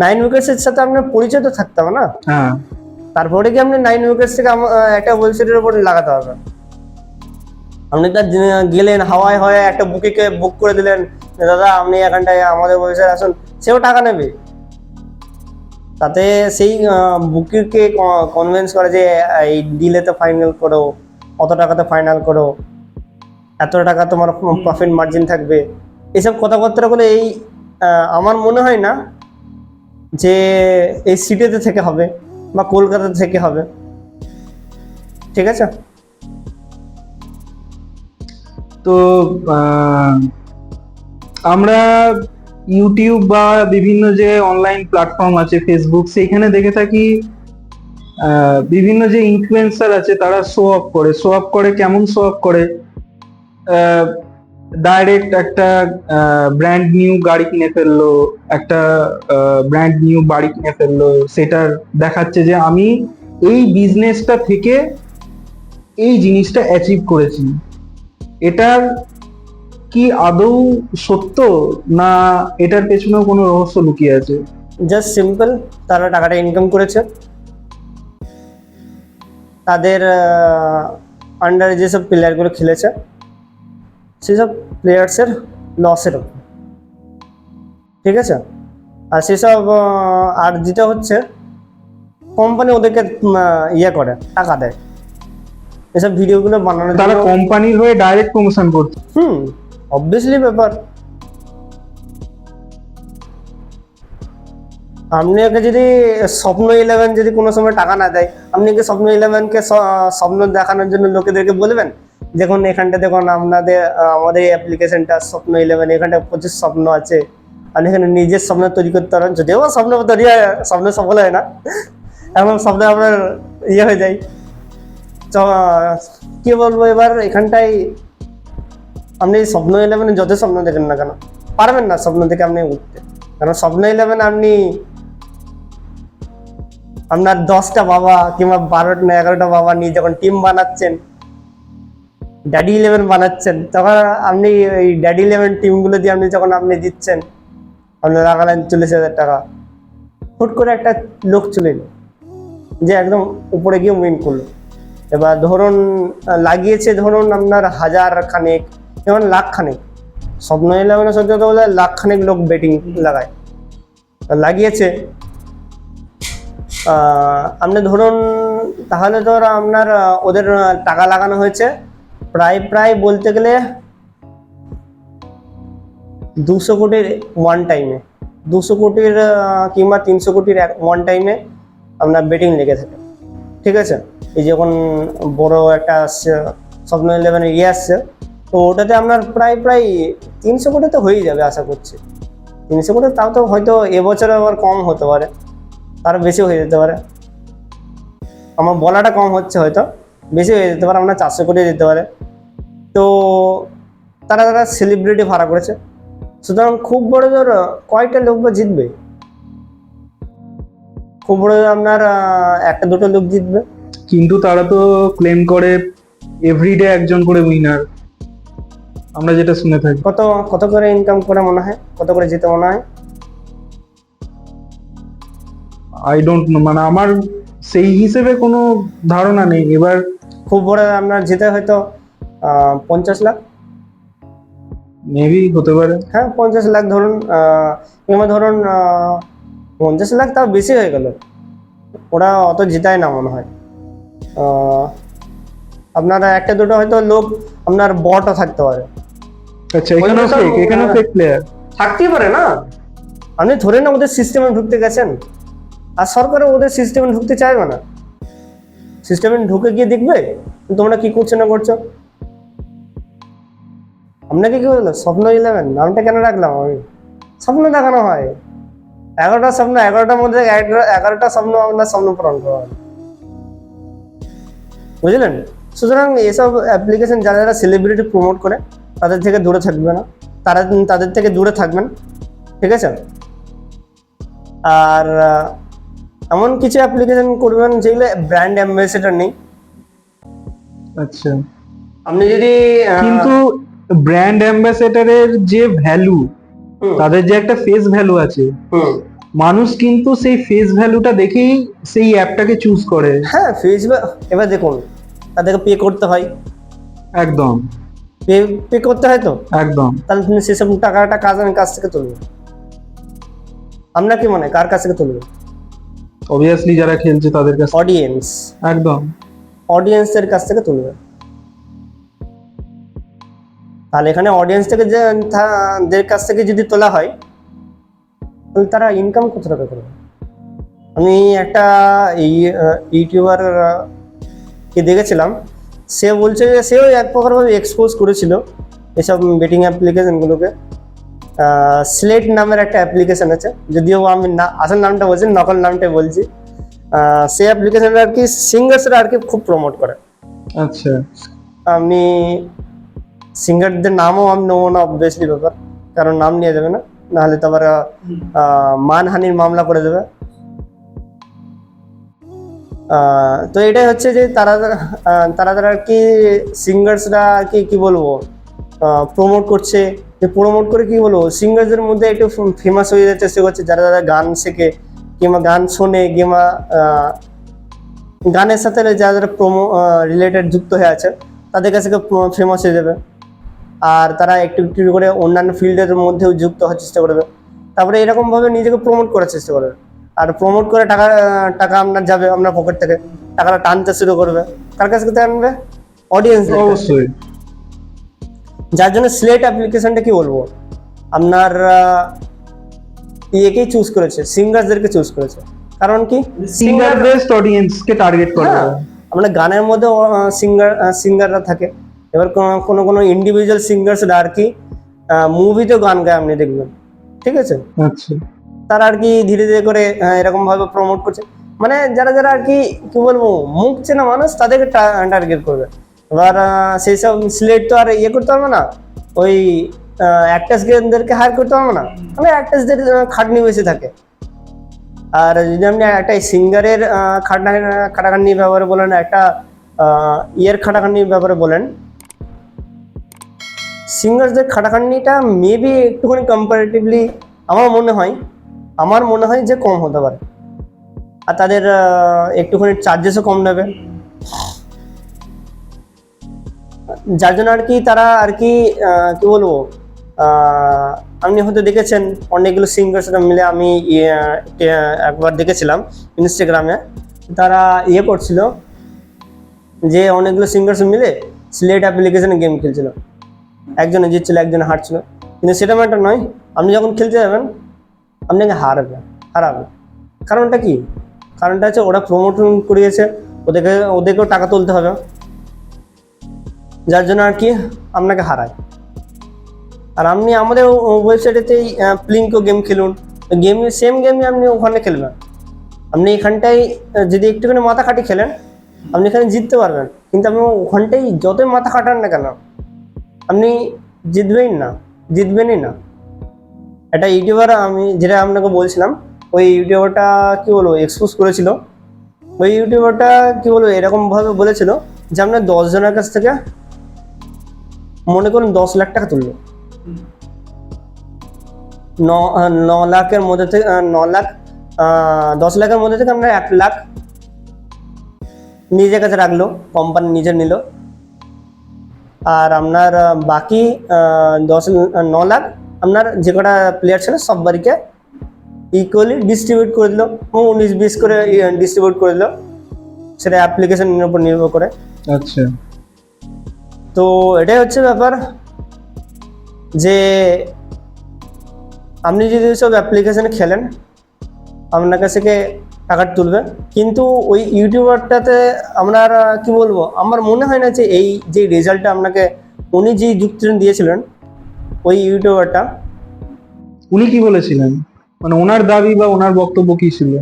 9 উইকেটসের সাথে আপনার পরিচয় তো থাকতে হবে না। হ্যাঁ, তারপরে কি আপনি 9 উইকেটস থেকে একটা ওয়েবসাইটের উপর লাগাতে পারবেন। আপনি তার গেলেন হাওয়ায় হয়ে একটা বুকিংকে বুক করে দিলেন, যে দাদা আপনি এখানটায় আমাদের ওয়েবসাইট আসুন, সেও টাকা নেবে। তাতে সেই বুকিংকে কনভিন্স করে যে এই ডিলেতে ফাইনাল করো, অত টাকাতে ফাইনাল করো, এত টাকা তোমার প্রফিট মার্জিন থাকবে, এইসব কথাবার্তা বলে এই আমার মনে হয় না যে এই সিটিতে থেকে হবে বা কলকাতা থেকে হবে। ঠিক আছে? তো আমরা ইউটিউব বা বিভিন্ন যে অনলাইন প্ল্যাটফর্ম আছে, ফেসবুক, সেইখানে দেখে থাকি বিভিন্ন যে ইনফ্লুয়েন্সার আছে তারা শো অফ করে কেমন শো অফ করে, ডাইরেক্ট একটা ব্র্যান্ড নিউ গাড়ি কিনে ফেললো, একটা ব্র্যান্ড নিউ বাড়ি কিনে ফেললো, সেটার দেখাচ্ছে যে আমি এই বিজনেসটা থেকে এই জিনিসটা অ্যাচিভ করেছি। এটার কি আদৌ সত্য, না এটার পেছনেও কোনো রহস্য লুকিয়ে আছে? জাস্ট সিম্পল, তারা টাকাটা ইনকাম করেছে, তাদের আন্ডারে যেসব প্লেয়ারগুলো খেলেছে সেসব প্লেয়ার্সের লসের উপর। ঠিক আছে? আর সেসব আর যেটা হচ্ছে, কোম্পানি ওদেরকে ইয়ে করে, টাকা দেয় এসব ভিডিওগুলো বানানোর তারা জন্য। কোম্পানির হয়ে ডাইরেক্ট প্রমোশন করছে। অবভিয়াসলি ব্যাপার। আপনি ওকে যদি স্বপ্ন 11 যদি কোনো সময় টাকা না দেয়, আপনি কি স্বপ্ন 11কে স্বপ্ন দেখানোর জন্য লোকেদেরকে বলবেন, দেখুন এখানটা দেখুন আমাদের এই অ্যাপ্লিকেশনটা স্বপ্ন 11, এখানটা প্রচুর স্বপ্ন আছে, আপনি এখানে নিজের স্বপ্ন তৈরি করতে পারেন। যদিও স্বপ্ন তৈরি হয়, স্বপ্ন সফল হয় না, এমন স্বপ্ন আপনার ইয়ে হয়ে যায়। তো কি বলবো, এবার এখানটায় আপনি স্বপ্ন 11 যত স্বপ্ন দেখেন না কেন, পারবেন না স্বপ্ন থেকে আপনি উঠতে। কারণ স্বপ্ন 11 আপনি আপনার 10টা বাবা কিংবা 12টা না 11টা বাবা নিয়ে যখন টিম বানাচ্ছেন, ড্যাডি 11 বানাচ্ছেন, তখন আপনি ওই ড্যাডি 11 টিমগুলো দিয়ে যখন আপনি দিচ্ছেন, আপনি লাগালেন 40,000 টাকা, হুট করে একটা লোক চলে এলো যে একদম উপরে গিয়ে উইন করলো। এবার ধরুন লাগিয়েছে, ধরুন আপনার 1000 খানেক, যেমন লাখ খানেক, স্বপ্ন 11 সত্যি কথা বলে লাখ খানেক লোক বেটিং লাগায়, লাগিয়েছে। আপনি ধরুন তাহলে ধর আপনার ওদের টাকা লাগানো হয়েছে প্রায় বলতে গেলে 200 কোটির ওয়ান টাইমে, 200 কোটির কিংবা 300 কোটির ওয়ান টাইমে আপনার বেটিং লেগে থাকে। ঠিক আছে? এই যখন বড় একটা স্বপ্ন 11 ইয়ে আসছে, তো ওটাতে আপনার প্রায় 300 কোটি তো হয়েই যাবে আশা করছি। 300 কোটি, তাও তো হয়তো এবছরে আবার কম হতে পারে, তার বেশি হয়ে যেতে পারে। আমার বলাটা কম হচ্ছে, হয়তো বেশি হয়ে যেতে পারে, আপনার 400 কোটি যেতে পারে। তো তারা সেলিব্রিটি ভাড়া করেছে, সুতরাং খুব বড় ধর কয়টা লোক বা জিতবে, খুব বড় আপনার একটা দুটো লোক জিতবে। কিন্তু তারা তো ক্লেম করে এভরিডে একজন করে উইনার, আমরা যেটা শুনে থাকি। কত করে ইনকাম করে মনে হয়, কত করে জিতে মনে হয়? আই ডোন্ট নো, মানে আমার সেই হিসেবে কোনো ধারণা নেই। এবার খুব বড় আপনার জিতে হয়তো 50 লাখ, মেবি হতে পারে। হ্যাঁ 50 লাখ ধরুন, কিংবা ধরুন 50 লাখ, তাও বেশি হয়ে গেল, ওরা অত জিতায় না মনে হয়। আপনার একটা দুটো হয়তো লোক আপনার বটও থাকতে পারে, আচ্ছা, এখানেও ফেক প্লেয়ার থাকতেই পারে না, আপনি ধরে না ওদের সিস্টেমে ঢুকতে গেছেন, আর সরকারও ওদের সিস্টেমে ঢুকতে চাইবে না। সিস্টেমে ঢুকে গিয়ে দেখবে তোমরা কি করছো না করছো। আপনাকে কি বললো স্বপ্ন 11 নামটা কেন রাখলাম? আমি স্বপ্ন দেখানো হয়, 11টা স্বপ্ন, 11টার মধ্যে 11টা স্বপ্ন আপনার স্বপ্ন পূরণ করা হয়, বুঝলেন? সুতরাং এসব অ্যাপ্লিকেশন যারা যারা সেলিব্রিটি প্রমোট করে তাদের থেকে দূরে থাকবে না, তাদের থেকে দূরে থাকবেন, ঠিক আছে? আর এমন কিছু অ্যাপ্লিকেশন করবেন যেগুলো ব্র্যান্ড অ্যাম্বাসেডর নেই। আচ্ছা, আপনি যদি কিন্তু ব্র্যান্ড অ্যাম্বাসেডারের যে ভ্যালু, হুম, তাদের যে একটা ফেস ভ্যালু আছে, হুম, মানুষ কিন্তু সেই ফেস ভ্যালুটা দেখেই সেই অ্যাপটাকে চুজ করে। হ্যাঁ ফেসবুক, এবার দেখুন তাদেরকে পে করতে হয়, একদম পে করতে হয় তো, একদম তাহলে তুমি সেসব টাকাটা কাছ থেকে তুলবে। আমরা কি মনে হয় কার কাছ থেকে তুলবে? অবভিয়াসলি যারা খেলছে তাদের কাছে। অডিয়েন্স, একদম অডিয়েন্সের কাছ থেকে তুলবে। তাহলে এখানে অডিয়েন্স থেকে দের কাছ থেকে যদি তোলা হয় তাহলে তারা ইনকাম কত টাকা করবে? আমি একটা ইউটিউবার কে দেখেছিলাম, সে বলছে যে সেও এক প্রকারভাবে এক্সপোজ করেছিল এসব বেটিং অ্যাপ্লিকেশনগুলোকে। স্লেট নামের একটা অ্যাপ্লিকেশন আছে, যদিও আমি আসল নামটা বলছি, নকল নামটাই বলছি। সেই অ্যাপ্লিকেশনটা আর কি সিঙ্গার্সরা আর কি খুব প্রমোট করে। আচ্ছা, আমি সিঙ্গারদের নামও আমি নেবো না অবভিয়াসলি, ব্যাপার, কারণ নাম নিয়ে যাবে না, নাহলে তো আবার মানহানির মামলা করে দেবে। তো এটাই হচ্ছে যে তারা আর কি সিঙ্গার্সরা আর কি কি বলবো প্রমোট করছে, যে প্রমোট করে কি বলবো সিঙ্গার্সদের মধ্যে একটু ফেমাস হয়ে যেতে চেষ্টা করছে, যারা যারা গান শেখে কিংবা গান শোনে কিংবা গানের সাথে যারা যারা রিলেটেড যুক্ত হয়ে আছে তাদের কাছে ফেমাস হয়ে যাবে, আর তারা একটু একটু করে অন্যান্য ফিল্ডের মধ্যেও যুক্ত হওয়ার চেষ্টা করবে, তারপরে এরকমভাবে নিজেকে প্রমোট করার চেষ্টা করবে। আর প্রমোট করে টাকা আপনার যাবে আপনার পকেট থেকে, টাকাটা টানতে শুরু করবে, কার কাছ থেকে আনবে? অডিয়েন্স। অবশ্যই। যার জন্য স্লেট অ্যাপ্লিকেশনটা কি বলবো আপনার ইয়েকেই চুজ করেছে, সিঙ্গারদেরকে চুজ করেছে। কারণ কি সিঙ্গার বেসড অডিয়েন্সকে টার্গেট করে। হ্যাঁ, আমরা গানের মধ্যে সিঙ্গাররা থাকে, এবার কোনো ইন্ডিভিজুয়াল সিঙ্গার্সরা আর কি মুভিতেও গান গায় আপনি দেখবেন, ঠিক আছে? আচ্ছা, তারা আর কি ধীরে ধীরে করে এরকম ভাবে প্রমোট করছে, মানে যারা যারা আর কি কি বলবো মুখ চেনা মানুষ তাদেরকে টার্গেট করবে। এবার সেই সব সিলেক্ট তো আর ইয়ে করতে পারবে না, ওই অ্যাক্টার্সদেরকে হায়ার করতে পারবে না, মানে অ্যাক্টার্সদের খাটনি বেশি থাকে। আর যদি আপনি একটা সিঙ্গারের খাটাখাটনির ব্যাপারে বলেন, একটা ইয়ের খাটাখাটনির ব্যাপারে বলেন, সিঙ্গারদের খাটাখাটনিটা মেবি একটুখানি কম্পারেটিভলি আমার মনে হয় যে কম হতে পারে, আর তাদের একটুখানি চার্জেসও কম নেবে, যার জন্য আর কি তারা আর কি কি বলবো আপনি হয়তো দেখেছেন অনেকগুলো সিঙ্গার্সরা মিলে, আমি একবার দেখেছিলাম ইনস্টাগ্রামে, তারা ইয়ে করছিল যে অনেকগুলো সিঙ্গার্স মিলে স্লেট অ্যাপ্লিকেশনে গেম খেলছিল, একজনে জিতছিল একজনে হারছিল, কিন্তু সেটা ম্যাটার নয়, আপনি যখন খেলতে যাবেন আপনাকে হারাবে। কারণটা কি? কারণটা হচ্ছে ওরা প্রমোশন করিয়েছে, ওদেরকেও টাকা তুলতে হবে, যার জন্য আর কি আপনাকে হারায়। আর আপনি আমাদের ওয়েবসাইটেতেই প্লিঙ্কো গেম খেলুন, সেম গেমই আপনি ওখানে খেলবেন, আপনি এখানটাই যদি একটুখানি মাথা খাটি খেলেন আপনি এখানে জিততে পারবেন, কিন্তু আপনি ওখানটাই যতই মাথা খাটান না কেন আপনি জিতবেনই না। একটা ইউটিউবার আমি যেটা আপনাকে বলছিলাম, ওই ইউটিউবারটা কি বলবো এক্সপোজ করেছিল, ওই ইউটিউবারটা কি বলবো এরকম ভাবে বলেছিল যে আপনার 10 জনের কাছ থেকে মনে করুন 10 লাখ টাকা তুললো, 9 লাখের মধ্যে থেকে 10 লাখের মধ্যে থেকে আপনার 1 লাখ নিজের কাছে রাখলো, কোম্পানি নিজে নিল, আর আপনার বাকি 9 লাখ আপনার যে কটা প্লেয়ার ছিল সব বাড়িকে ইকুয়ালি ডিস্ট্রিবিউট করে দিল, 19-20 করে ডিস্ট্রিবিউট করে দিল, সেটা অ্যাপ্লিকেশনের উপর নির্ভর করে। আচ্ছা, তো এটাই হচ্ছে ব্যাপার। যে আপনি যদি সব অ্যাপ্লিকেশনে খেলেন আপনার কাছ থেকে টাকা তুলবে, কিন্তু ওই ইউটিউবারটাতে আপনার কি বলবো, আমার মনে হয় না যে এই যে রেজাল্টটা আপনাকে উনি যে যুক্তিটা দিয়েছিলেন ওই ইউটিউবারটা, উনি কি বলেছিলেন, মানে ওনার দাবি বা ওনার বক্তব্য কি ছিল?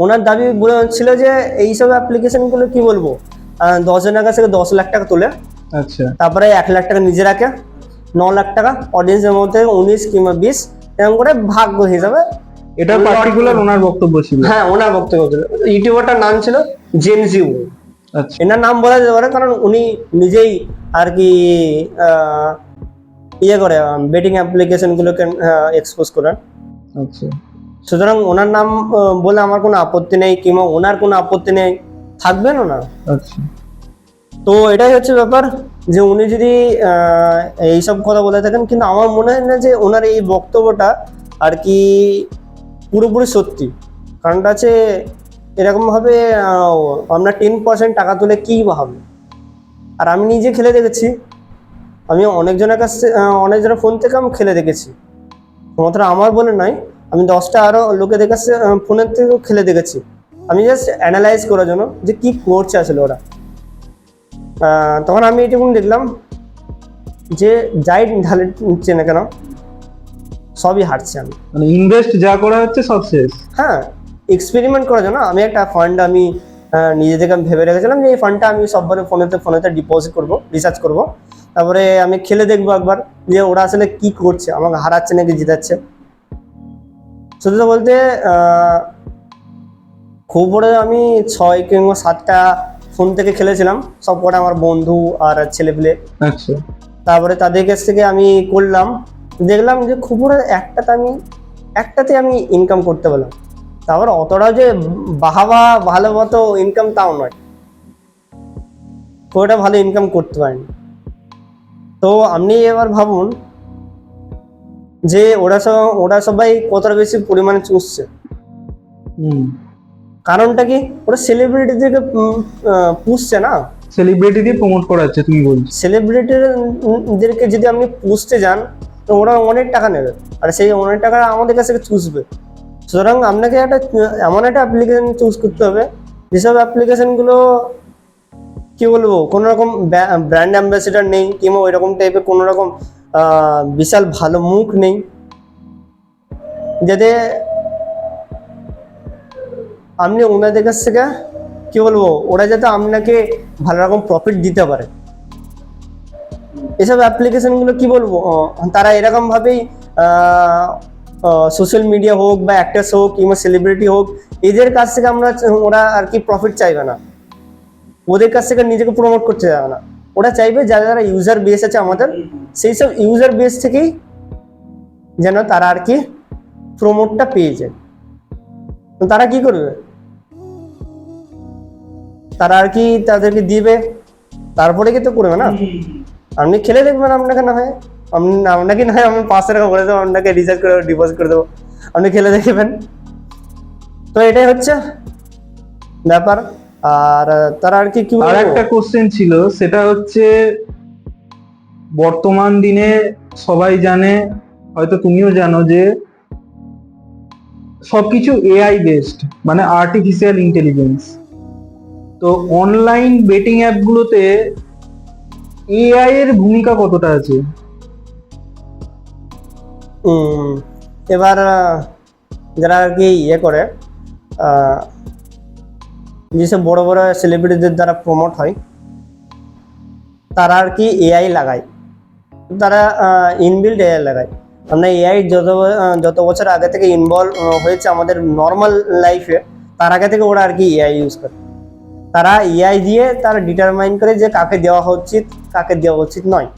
ওনার দাবি ছিল যে এইসব অ্যাপ্লিকেশনগুলো কি বলবো 10 জনের কাছ থেকে 10 লাখ টাকা তোলে, আচ্ছা, তারপরে 1 লাখ টাকা নিজে রাখে, 9 লাখ টাকা অডিয়েন্সের মধ্যে 19 কিংবা 20 এরকম করে ভাগ্য হিসাবে। এটা পার্টিকুলার ওনার বক্তব্য ছিল? হ্যাঁ, ওনার বক্তব্য ছিল। ইউটিউবারটার নাম ছিল জেনজিউ। আচ্ছা, এনার নাম বলা যেতে পারে কারণ উনি নিজেই আর কি ইয়ে করে বেটিং অ্যাপ্লিকেশন গুলোকে এক্সপোজ করেন। আচ্ছা, সুতরাং ওনার নাম বলে আমার কোনো আপত্তি নেই, কিংবা ওনার কোনো আপত্তি নেই, থাকবেন না। আচ্ছা। তো এটাই হচ্ছে ব্যাপার যে উনি যদি এইসব কথা বলে থাকেন, কিন্তু আমার মনে হয় না যে ওনার এই বক্তব্যটা আর কি পুরোপুরি সত্যি। কারণটা আছে এরকমভাবে আপনার 10% টাকা তুলে কী বা হবে। আর আমি নিজে খেলে দেখেছি, আমি অনেকজনের কাছে অনেকজনের ফোন থেকে আমি খেলে দেখেছি, মাত্র আমার বলে নয়, আমি 10টা আরও লোকে দেখেছি ফোনের থেকেও খেলে দেখেছি। আমি জাস্ট অ্যানালাইজ করার জন্য যে কী করছে আসলে ওরা। তখন আমি এটুকু দেখলাম যে যাই ঢালে নিচ্ছে না কেন সবই হারছে। আমি মানে ইনভেস্ট যা করা হচ্ছে সব শেষ। হ্যাঁ, এক্সপেরিমেন্ট করার জন্য আমি একটা ফান্ড আমি নিজে থেকে আমি ভেবে রেখেছিলাম যে এই ফান্ডটা আমি সববারে ফোনেতে ডিপোজিট করব, রিসার্চ করব, তারপরে আমি খেলে দেখবো একবার যে ওরা আসলে কি করছে, আমাকে হারাচ্ছে নাকি জিতাচ্ছে। সত্যি বলতে খুব বড় আমি 6 কিংবা 7টা ফোন থেকে খেলেছিলাম, সব কটা আমার বন্ধু আর ছেলেপিলে। আচ্ছা, তারপরে তাদের কাছ থেকে আমি করলাম, দেখলাম যে খুব বড় একটাতে আমি ইনকাম করতে পারলাম। তারপর অতটা যে ভালো মতো ইনকাম তাও নয়, খুব একটা ভালো ইনকাম করতে পারিনি। তো আপনি এবার ভাবুন যে ওরা সবাই কতটা বেশি পরিমাণে চুষছে। কারণটা কি, ওরা সেলিব্রিটিদেরকে পুষছে না, সেলিব্রিটি দিয়ে প্রমোট করা হচ্ছে তুমি বলছো? সেলিব্রিটিদেরকে যদি আপনি পুষতে যান তো ওরা অনেক টাকা নেবে, আর সেই অনেক টাকা আমাদের কাছ থেকে চুষবে। সুতরাং আপনাকে এমন একটা অ্যাপ্লিকেশন চুজ করতে হবে যেসব অ্যাপ্লিকেশনগুলো কি বলবো কোনো রকম ব্র্যান্ড অ্যাম্বাসেডার নেই, কিংবা ওই রকম টাইপের কোনো রকম বিশাল ভালো মুখ নেই, যাতে আপনি ওনাদের কাছ থেকে কি বলবো ওরা যাতে আপনাকে ভালো রকম প্রফিট দিতে পারে। এসব অ্যাপ্লিকেশনগুলো কি বলবো তারা এরকম ভাবেই সোশ্যাল মিডিয়া হোক বা অ্যাক্টার্স হোক কিংবা সেলিব্রিটি হোক, এদের কাছ থেকে ওরা আর কি প্রফিট চাইবে না, ওদের কাছ থেকে নিজেকে প্রমোট করতে যাবে না। ওরা চাইবে যারা যারা ইউজার বেস আছে আমাদের, সেই সব ইউজার বেস থেকেই যেন তারা আর কি প্রমোটটা পেয়ে যায়। তারা কি করবে, তারা আর কি তাদেরকে দিবে, তারপরে কি তো করবে না। আপনি খেলে দেখবেন, আপনাকে না হয় আপনাকে না হয় আমি 500 টাকা করে দেবো, আপনাকে রিচার্জ করে ডিপোজিট করে দেবো, আপনি খেলে দেখবেন। তো এটাই হচ্ছে ব্যাপার। আর তারা আর কি আর একটা কোশ্চেন ছিল, সেটা হচ্ছে বর্তমান দিনে সবাই জানে, হয়তো তুমিও জানো, যে সবকিছু এআই বেসড, মানে আর্টিফিশিয়াল ইন্টেলিজেন্স। তো অনলাইন বেটিং অ্যাপগুলোতে এআই এর ভূমিকা কতটা আছে? এবার যারা আর কি ইয়ে করে যেসব বড় বড় সেলিব্রিটিদের দ্বারা প্রমোট হয়, তারা আর কি এআই লাগায়, তারা ইনবিল্ড এআই লাগায়। আমরা এআই যত বছর আগে থেকে ইনভলভ হয়েছে আমাদের নর্মাল লাইফে, তার আগে থেকে ওরা আর কি এআই ইউজ করে। তারা এআই দিয়ে তারা ডিটারমাইন করে যে কাকে দেওয়া উচিত কাকে দেওয়া উচিত নয়,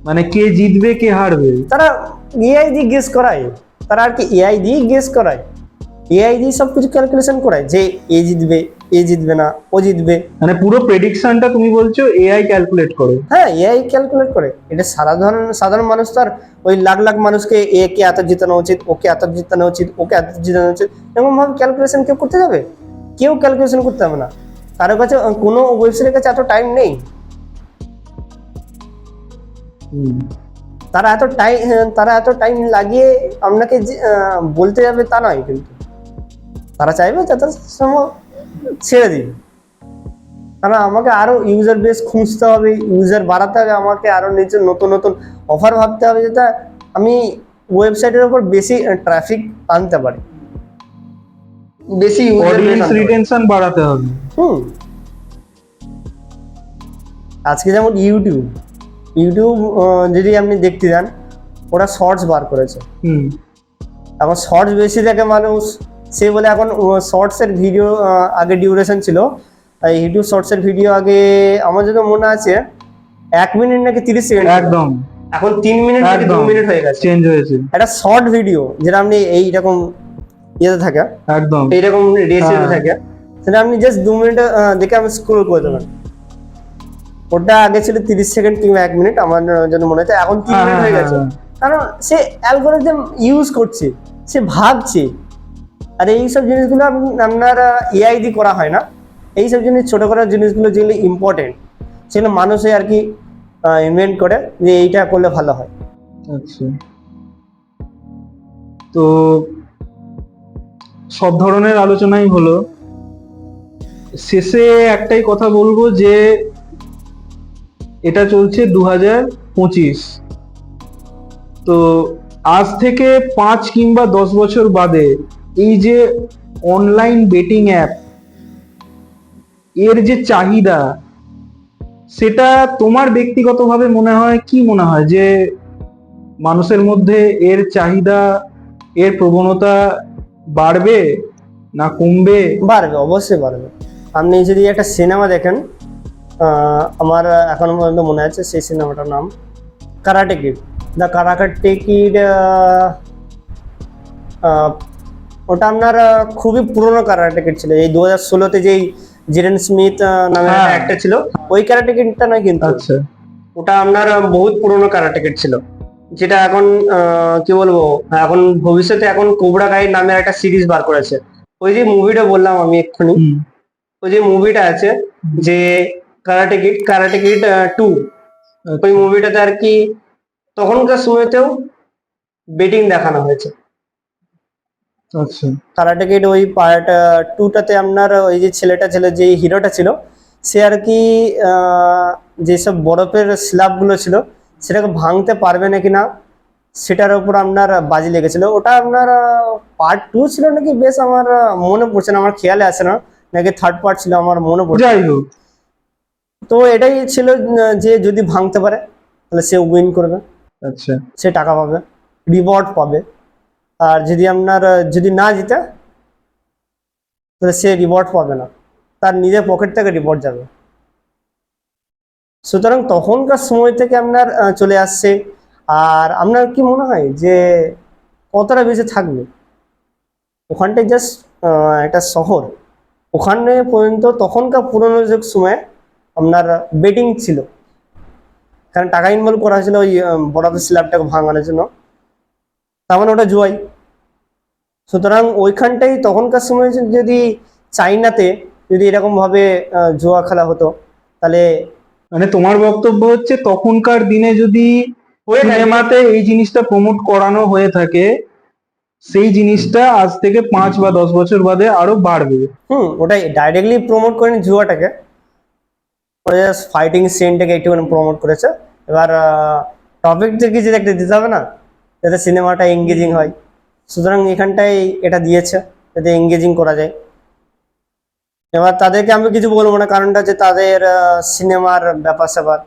মানে কে জিতবে কে হারবে তারা এআই দিয়ে গেস করায়। তারা আর কি এআই দিয়ে গেস করায়, এআই দিয়ে সবকিছু ক্যালকুলেশন করায় যে এ জিতবে না ও জিতবে। মানে পুরো প্রেডিকশনটা তুমি বলছো এআই ক্যালকুলেট করে? হ্যাঁ, এআই ক্যালকুলেট করে। এটা সাধারণ মানুষ তো আর ওই লাখ মানুষকে কে এত জিতানো উচিত, ওকে এত জিতানো উচিত, ওকে এত জিতানো উচিত, এরকম ভাবে ক্যালকুলেশন কেউ করতে যাবে? কেউ ক্যালকুলেশন করতে হবে না, কারোর কাছে কোনো ওয়েবসাইটের কাছে এত টাইম নেই। তারা এত টাইম লাগিয়ে আপনাকে বলতে যাবে তা নয়, কিন্তু তারা চাইবে যত সময় ছেড়ে দিবে। কারণ আমাকে আরো ইউজার বেস খুঁজতে হবে, ইউজার বাড়াতে হবে, আমাকে আরো নিজের নতুন নতুন অফার ভাবতে হবে, যেটা আমি ওয়েবসাইটের উপর বেশি ট্রাফিক আনতে পারি, বেশি অডিয়েন্স রিটেনশন বাড়াতে হবে। আজকে যেমন ইউটিউব যদি আপনি দেখতে যান, ওরা শর্টস বার করেছে। এখন শর্টস বেশি দেখে মানুষ, সে বলে এখন শর্টসের ভিডিও আগে ডিউরেশন ছিল, ইউটিউব শর্টসের ভিডিও আগে আমার যদি মনে আছে 1 মিনিট নাকি 30 সেকেন্ড, একদম এখন 3 মিনিট নাকি 2 মিনিট হয়ে গেছে, চেঞ্জ হয়েছে। একটা শর্ট ভিডিও যেটা আপনি এইরকম ইয়েতে থাকে, একদম এইরকম রেসিপি থাকে, সেটা আপনি জাস্ট 2 মিনিট দেখে আপনি স্ক্রল করে দেবেন। ওটা আগে ছিল 30 সেকেন্ড কিংবা 1 মিনিট, আমার জন্য মনে হচ্ছে এখন 3 মিনিট হয়ে গেছে। কারণ সে অ্যালগোরিদম ইউজ করছে, সে ভাবছে। আর এইসব জিনিসগুলো আপনার এআই দিয়ে করা হয় না, এইসব জিনিস ছোট করার জিনিসগুলো যেগুলো ইম্পর্টেন্ট সেগুলো মানুষে আর কি ইনভেন্ট করে যে এইটা করলে ভালো হয়। আচ্ছা, তো সব ধরনের আলোচনাই হলো, শেষে একটাই কথা বলবো যে এটা চলছে 2025, তো আজ থেকে 5 কিংবা 10 বছর বাদে এই যে অনলাইন বেটিং অ্যাপ এর যে চাহিদা, সেটা তোমার ব্যক্তিগতভাবে কি মনে হয় যে মানুষের মধ্যে এর চাহিদা, এর প্রবণতা বাড়বে না কমবে? বাড়বে, অবশ্যই বাড়বে। আপনি যদি একটা সিনেমা দেখেন, আমার এখনো পর্যন্ত মনে আছে সেই সিনেমাটার নাম Karate Kid. The Karate Kid, ওটা আপনার খুবই পুরনো কারাটে কিড ছিল, এই 2016-তে যেই জেডেন স্মিথ নামে একটা ছিল, ওই কারাটে কিডটা নয় কিন্তু। আচ্ছা, ওটা আপনার বহুত পুরনো কারাটে কিড ছিল, যেটা এখন কি বলবো, এখন ভবিষ্যতে এখন কোবরা কাই নামের একটা সিরিজ বার করেছে। ওই যে মুভিটা বললাম আমি এক্ষুনি, ওই যে মুভিটা আছে যে কারাটে কিড 2, ওই মুভিটাতে আর কি তখনকার সময়তেও বেটিং দেখানো হয়েছে। আচ্ছা, কারাটে কিড ওই পার্ট 2টাতে আপনার ওই যে ছেলেটা ছিল, যে হিরোটা ছিল, সে আর কি যেসব বরফের স্ল্যাবগুলো ছিল সেটাকে ভাঙতে পারবে নাকি না সেটার উপর আপনার বাজি লেগেছিল। ওটা আপনার পার্ট 2 ছিল নাকি, বেশ আমার মনে পড়ছে না, আমার খেয়ালে আসে না, নাকি থার্ড পার্ট ছিল, আমার মনে পড়ছে। যাই হোক, তো এটাই ছিল যে যদি ভাঙতে পারে তাহলে সে উইন করবে, আচ্ছা, সে টাকা পাবে, রিওয়ার্ড পাবে। আর যদি আপনার যদি না জিতে তাহলে সে রিওয়ার্ড পাবে না, তার নিজের পকেট থেকে রিওয়ার্ড যাবে। সুতরাং তখনকার সময় থেকে আপনার চলে আসছে। আর আপনার কি মনে হয় যে কতটা বেঁচে থাকবে? ওখানটায় জাস্ট একটা শহর, ওখানে পর্যন্ত তখনকার পুরোনো যুগ সময়ে আপনার বেটিং ছিল, কারণ টাকা ইনভলভ করা হয়েছিল ওই বরফের স্ল্যাবটাকে ভাঙানোর জন্য, তার মানে ওটা জুয়াই। সুতরাং ওইখানটাই তখনকার সময় যদি চাইনাতে যদি এরকম ভাবে জুয়া খেলা হতো, তাহলে মানে তোমার বক্তব্য হচ্ছে তখনকার দিনে যদি সিনেমাতে এই জিনিসটা প্রমোট করানো হয়ে থাকে, সেই জিনিসটা আজ থেকে 5 বা 10 বছর বাদে আরো বাড়বে। ওটাই ডাইরেক্টলি প্রমোট করেনি জুয়াটাকে, ওরা জাস্ট ফাইটিং সিনটাকে একটুখানি প্রমোট করেছে। এবার টপিক থেকে কিছু একটা দিতে হবে না, যাতে সিনেমাটা এঙ্গেজিং হয়। সুতরাং এখানটাই এটা দিয়েছে যাতে এঙ্গেজিং করা যায়। এবার তাদেরকে আমি কিছু বলবো না, কারণটা হচ্ছে তাদের সিনেমার ব্যাপার স্যাপার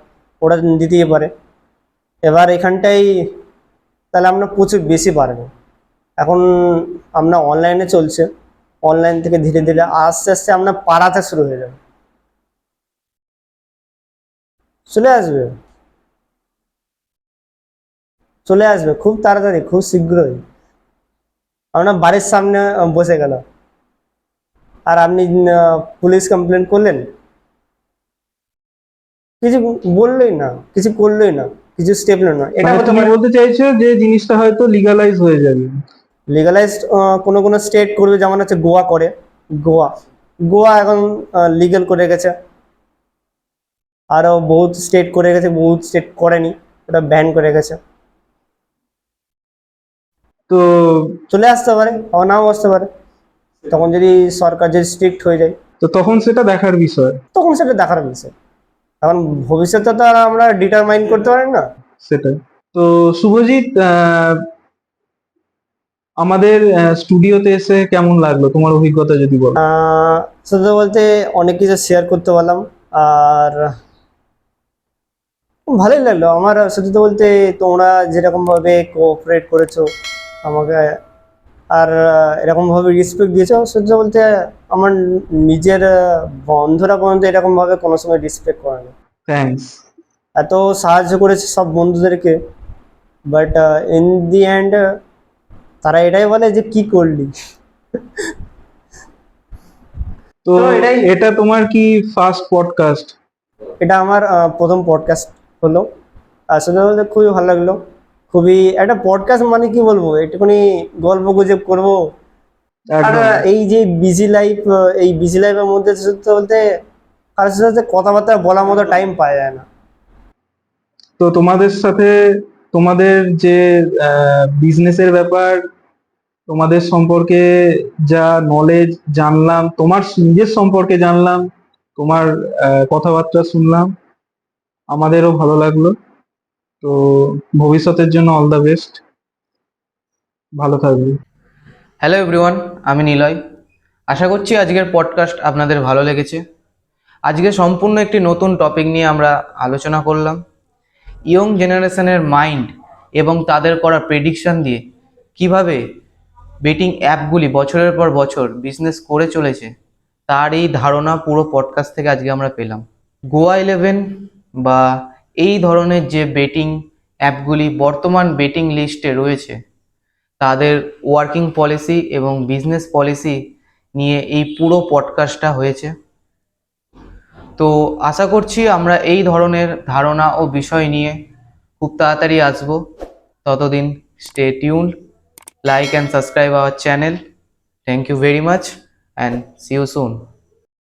ওরা দিতেই পারে। এবার এখানটাই তাহলে আমরা প্রচুর বেশি পারবো। এখন আমরা অনলাইনে চলছে, অনলাইন থেকে ধীরে ধীরে আস্তে আস্তে আমরা পাড়াতে শুরু হয়ে যাবে, চলে আসবে খুব তাড়াতাড়ি, খুব শীঘ্রই। আপনার বাড়ির সামনে বসে গেল, আর আপনি পুলিশ কমপ্লেন করলেন, কিছু বললোই না, কিছু করলোই না, কিছু স্টেপ নিল না। এটা মানে তুমি বলতে চাইছো যে জিনিসটা হয়তো লিগালাইজ হয়ে যাবে? লিগালাইজড কোনো কোনো স্টেট করবে, যেমন হচ্ছে গোয়া করে, গোয়া এখন লিগ্যাল করে গেছে, আরো বহুত স্টেট করে গেছে, বহুত স্টেট করেনি। ওটা ব্যান করে গেছে। তো চলে আসতে পারে, আবার নাও আসতে পারে, তখন যদি সরকার যদি স্ট্রিক্ট হয়ে যায় তখন সেটা দেখার বিষয়। তখন সেটা দেখার বিষয়। এখন ভবিষ্যতে তো আর আমরা ডিটারমাইন করতে পারি না। সেটাই। তো শুভজিৎ, আমাদের স্টুডিওতে এসে কেমন লাগলো, তোমার অভিজ্ঞতা যদি বলো। সত্যি বলতে অনেক কিছু শেয়ার করতে পারলাম, আর ভালোই লাগলো আমার। সত্যি বলতে তোমরা যেরকম ভাবে কোঅপারেট করেছো আমাকে, আর এরকম ভাবে রেসপেক্ট দিয়েছো, সত্যি বলতে আমার নিজের বন্ধুরা পর্যন্ত এরকম ভাবে কোনো সময় রেসপেক্ট করে না। থ্যাঙ্কস। এত সাহায্য করেছে সব বন্ধুদেরকে, বাট ইন দি এন্ড তারা এটাই বলে যে কি করলি। তো তো এটাই। এটা তোমার কি ফার্স্ট পডকাস্ট? এটা আমার প্রথম পডকাস্ট হলো, আসলে বলতে খুবই ভালো লাগলো। খুবই একটা পডকাস্ট মানে কি বলবো, একটুখানি গল্প গুজব করবো। আর একদম। এই যে বিজি লাইফ, এই বিজি লাইফের মধ্যে সত্যি বলতে কারোর সাথে কথাবার্তা বলার মতো টাইম পাওয়া যায় না। তো তোমাদের সাথে তোমাদের যে বিজনেসের ব্যাপার, তোমাদের সম্পর্কে যা নলেজ জানলাম, তোমার নিজের সম্পর্কে জানলাম, তোমার কথাবার্তা শুনলাম, আমাদেরও ভালো লাগলো। তো ভবিষ্যতের জন্য অল দ্য বেস্ট, ভালো থাকবে। হ্যালো এভরিওয়ান, আমি নিলয়। আশা করছি আজকের পডকাস্ট আপনাদের ভালো লেগেছে। আজকে সম্পূর্ণ একটি নতুন টপিক নিয়ে আমরা আলোচনা করলাম। ইয়ং জেনারেশনের মাইন্ড এবং তাদের করা প্রেডিকশন দিয়ে কিভাবে বেটিং অ্যাপগুলি বছরের পর বছর বিজনেস করে চলেছে, তার এই ধারণা পুরো পডকাস্ট থেকে আজকে আমরা পেলাম। গোয়া 11 বা এই ধরনের যে বেটিং অ্যাপগুলি বর্তমান বেটিং লিস্টে রয়েছে, তাদের ওয়ার্কিং পলিসি এবং বিজনেস পলিসি নিয়ে এই পুরো পডকাস্টটা হয়েছে। তো আশা করছি আমরা এই ধরনের ধারণা ও বিষয় নিয়ে খুব তাড়াতাড়ি আসবো। ততদিন stay tuned, like and subscribe our channel. Thank you very much and see you soon.